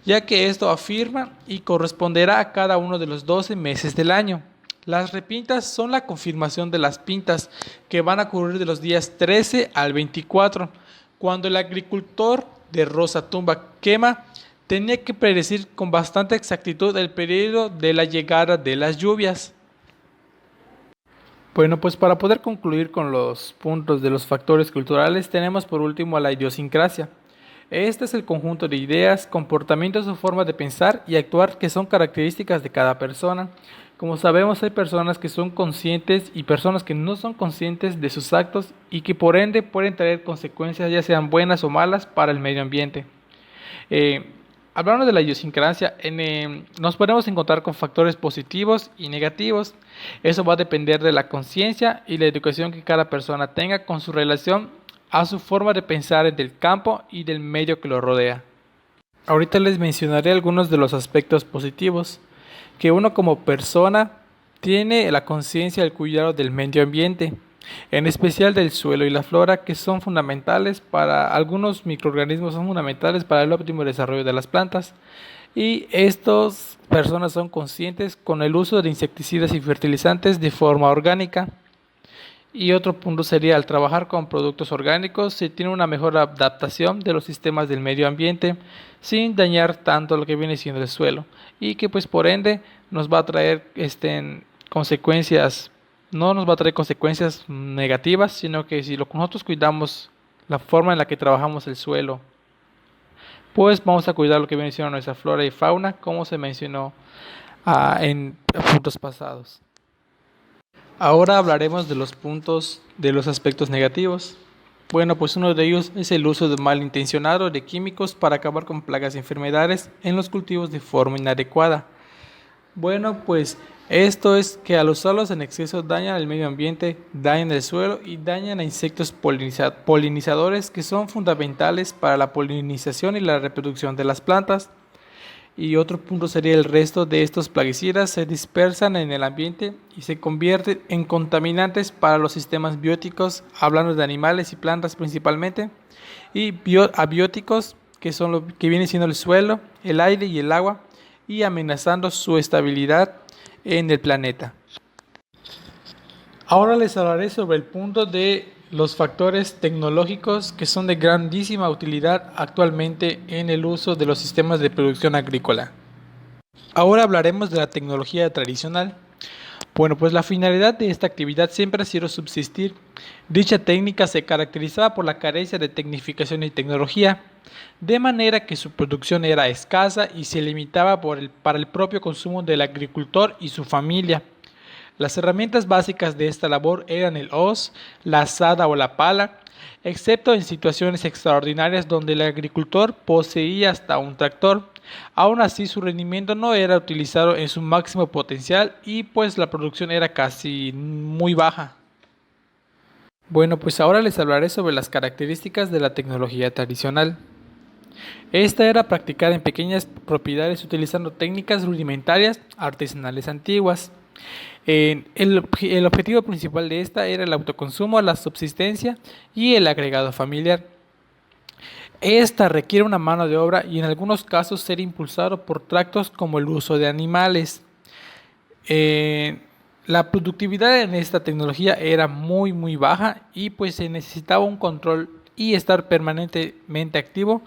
ya que esto afirma y corresponderá a cada uno de los 12 meses del año. Las repintas son la confirmación de las pintas, que van a ocurrir de los días 13 al 24, cuando el agricultor de Rosa Tumba Quema tenía que predecir con bastante exactitud el periodo de la llegada de las lluvias. Pues para poder concluir con los puntos de los factores culturales, tenemos por último a la idiosincrasia. Este es el conjunto de ideas, comportamientos o formas de pensar y actuar que son características de cada persona. Como sabemos, hay personas que son conscientes y personas que no son conscientes de sus actos y que por ende pueden traer consecuencias, ya sean buenas o malas, para el medio ambiente. Hablando de la idiosincrasia, nos podemos encontrar con factores positivos y negativos. Eso va a depender de la conciencia y la educación que cada persona tenga con su relación a su forma de pensar en el campo y del medio que lo rodea. Ahorita les mencionaré algunos de los aspectos positivos, que uno como persona tiene la conciencia del cuidado del medio ambiente, en especial del suelo y la flora, que son fundamentales para algunos microorganismos, son fundamentales para el óptimo desarrollo de las plantas, y estas personas son conscientes con el uso de insecticidas y fertilizantes de forma orgánica. Y otro punto sería, al trabajar con productos orgánicos se tiene una mejor adaptación de los sistemas del medio ambiente sin dañar tanto lo que viene siendo el suelo, y que pues por ende nos va a traer consecuencias, no nos va a traer consecuencias negativas, sino que si nosotros cuidamos la forma en la que trabajamos el suelo, pues vamos a cuidar lo que viene siendo nuestra flora y fauna, como se mencionó en puntos pasados. Ahora hablaremos de los puntos de los aspectos negativos. Pues uno de ellos es el uso malintencionado de químicos para acabar con plagas y enfermedades en los cultivos de forma inadecuada. Pues esto es que al usarlos en exceso dañan el medio ambiente, dañan el suelo y dañan a insectos polinizadores que son fundamentales para la polinización y la reproducción de las plantas. Y otro punto sería el resto de estos plaguicidas se dispersan en el ambiente y se convierten en contaminantes para los sistemas bióticos, hablando de animales y plantas principalmente, y abióticos, que son lo que viene siendo el suelo, el aire y el agua, y amenazando su estabilidad en el planeta. Ahora les hablaré sobre el punto de los factores tecnológicos que son de grandísima utilidad actualmente en el uso de los sistemas de producción agrícola. Ahora hablaremos de la tecnología tradicional. Pues la finalidad de esta actividad siempre ha sido subsistir. Dicha técnica se caracterizaba por la carencia de tecnificación y tecnología, de manera que su producción era escasa y se limitaba para el propio consumo del agricultor y su familia. Las herramientas básicas de esta labor eran el hoz, la azada o la pala, excepto en situaciones extraordinarias donde el agricultor poseía hasta un tractor. Aún así, su rendimiento no era utilizado en su máximo potencial y pues la producción era casi muy baja. Pues ahora les hablaré sobre las características de la tecnología tradicional. Esta era practicada en pequeñas propiedades utilizando técnicas rudimentarias artesanales antiguas. El objetivo principal de esta era el autoconsumo, la subsistencia y el agregado familiar. Esta requiere una mano de obra y en algunos casos ser impulsado por tractos como el uso de animales. La productividad en esta tecnología era muy baja y pues se necesitaba un control y estar permanentemente activo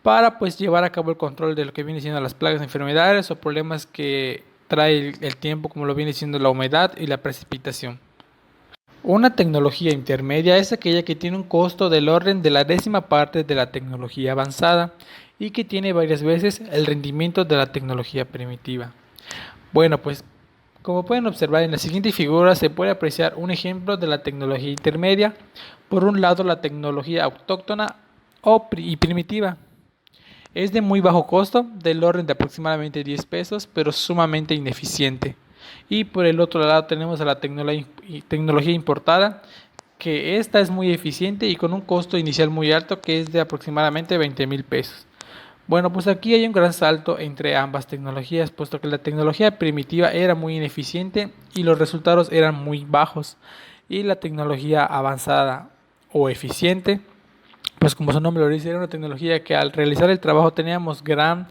para pues llevar a cabo el control de lo que viene siendo las plagas, enfermedades o problemas que trae el tiempo, como lo viene siendo la humedad y la precipitación. Una tecnología intermedia es aquella que tiene un costo del orden de la 10ª parte de la tecnología avanzada y que tiene varias veces el rendimiento de la tecnología primitiva. Bueno, pues como pueden observar en la siguiente figura se puede apreciar un ejemplo de la tecnología intermedia. Por un lado, la tecnología autóctona y primitiva. Es de muy bajo costo, del orden de aproximadamente 10 pesos, pero sumamente ineficiente. Y por el otro lado tenemos a la tecnología importada, que esta es muy eficiente y con un costo inicial muy alto, que es de aproximadamente 20,000 pesos. Bueno, pues aquí hay un gran salto entre ambas tecnologías, puesto que la tecnología primitiva era muy ineficiente y los resultados eran muy bajos. Y la tecnología avanzada o eficiente, pues como su nombre lo dice, era una tecnología que al realizar el trabajo teníamos gran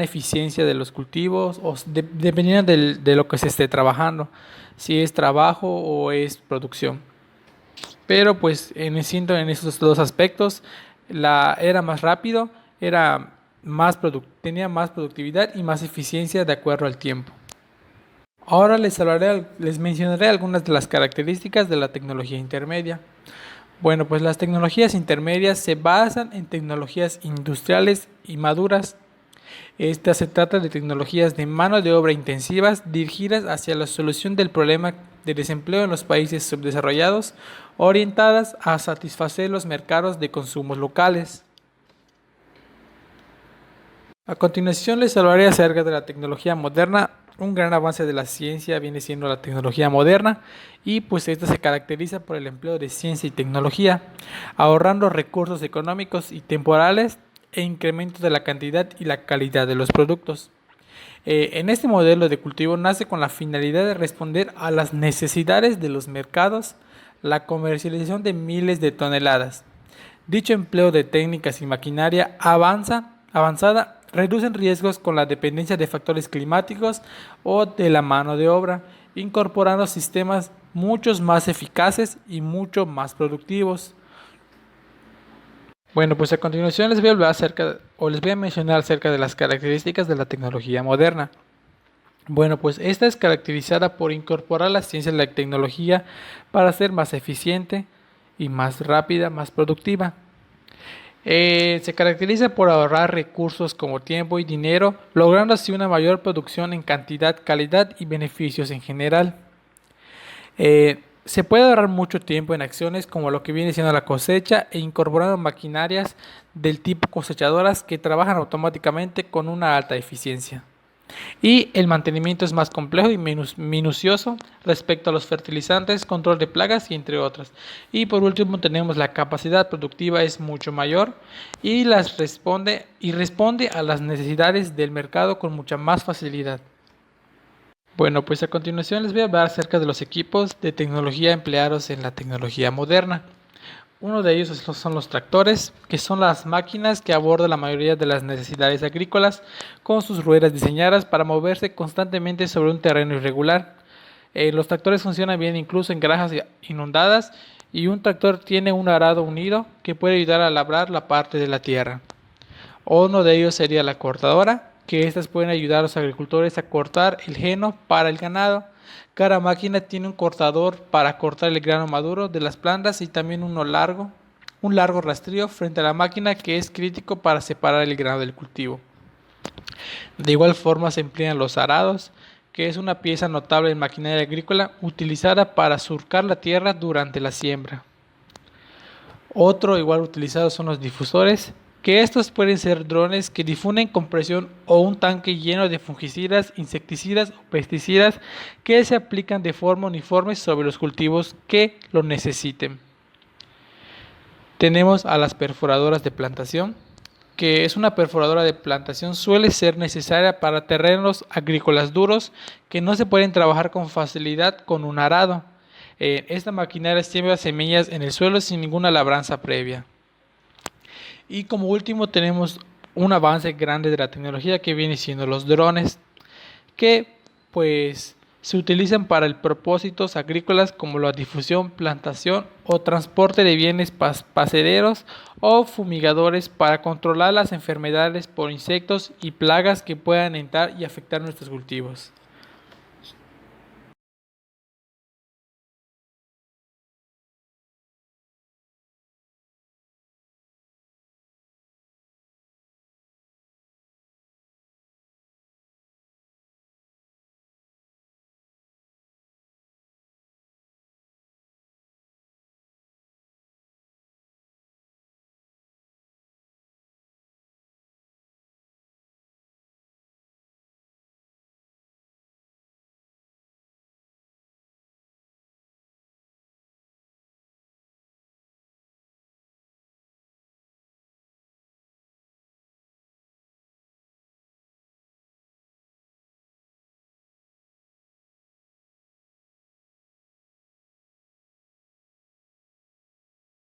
eficiencia de los cultivos, dependiendo de lo que se esté trabajando, si es trabajo o es producción. Pero pues en esos dos aspectos, era más rápido, tenía más productividad y más eficiencia de acuerdo al tiempo. Ahora les mencionaré algunas de las características de la tecnología intermedia. Bueno, pues las tecnologías intermedias se basan en tecnologías industriales y maduras. Se trata de tecnologías de mano de obra intensivas dirigidas hacia la solución del problema de desempleo en los países subdesarrollados, orientadas a satisfacer los mercados de consumo locales. A continuación les hablaré acerca de la tecnología moderna. Un gran avance de la ciencia viene siendo la tecnología moderna y pues esta se caracteriza por el empleo de ciencia y tecnología, ahorrando recursos económicos y temporales e incremento de la cantidad y la calidad de los productos. En este modelo de cultivo nace con la finalidad de responder a las necesidades de los mercados, la comercialización de miles de toneladas. Dicho empleo de técnicas y maquinaria avanzada reducen riesgos con la dependencia de factores climáticos o de la mano de obra, incorporando sistemas mucho más eficaces y mucho más productivos. Bueno, pues a continuación les voy a mencionar acerca de las características de la tecnología moderna. Bueno, pues esta es caracterizada por incorporar la ciencia y la tecnología para ser más eficiente y más rápida, más productiva. Se caracteriza por ahorrar recursos como tiempo y dinero, logrando así una mayor producción en cantidad, calidad y beneficios en general. Se puede ahorrar mucho tiempo en acciones como lo que viene siendo la cosecha e incorporando maquinarias del tipo cosechadoras que trabajan automáticamente con una alta eficiencia. Y el mantenimiento es más complejo y minucioso respecto a los fertilizantes, control de plagas y entre otras. Y por último tenemos la capacidad productiva es mucho mayor y responde a las necesidades del mercado con mucha más facilidad. Bueno, pues a continuación les voy a hablar acerca de los equipos de tecnología empleados en la tecnología moderna. Uno de ellos son los tractores, que son las máquinas que abordan la mayoría de las necesidades agrícolas con sus ruedas diseñadas para moverse constantemente sobre un terreno irregular. Los tractores funcionan bien incluso en granjas inundadas y un tractor tiene un arado unido que puede ayudar a labrar la parte de la tierra. Uno de ellos sería la cortadora, que estas pueden ayudar a los agricultores a cortar el heno para el ganado. Cada máquina tiene un cortador para cortar el grano maduro de las plantas y también un largo rastrillo frente a la máquina que es crítico para separar el grano del cultivo. De igual forma se emplean los arados, que es una pieza notable en maquinaria agrícola utilizada para surcar la tierra durante la siembra. Otro igual utilizado son los difusores, que estos pueden ser drones que difunden con presión o un tanque lleno de fungicidas, insecticidas o pesticidas que se aplican de forma uniforme sobre los cultivos que lo necesiten. Tenemos a las perforadoras de plantación, que es una perforadora de plantación suele ser necesaria para terrenos agrícolas duros que no se pueden trabajar con facilidad con un arado. Esta maquinaria siembra semillas en el suelo sin ninguna labranza previa. Y como último tenemos un avance grande de la tecnología que viene siendo los drones, que pues se utilizan para propósitos agrícolas como la difusión, plantación o transporte de bienes pasederos o fumigadores para controlar las enfermedades por insectos y plagas que puedan entrar y afectar nuestros cultivos.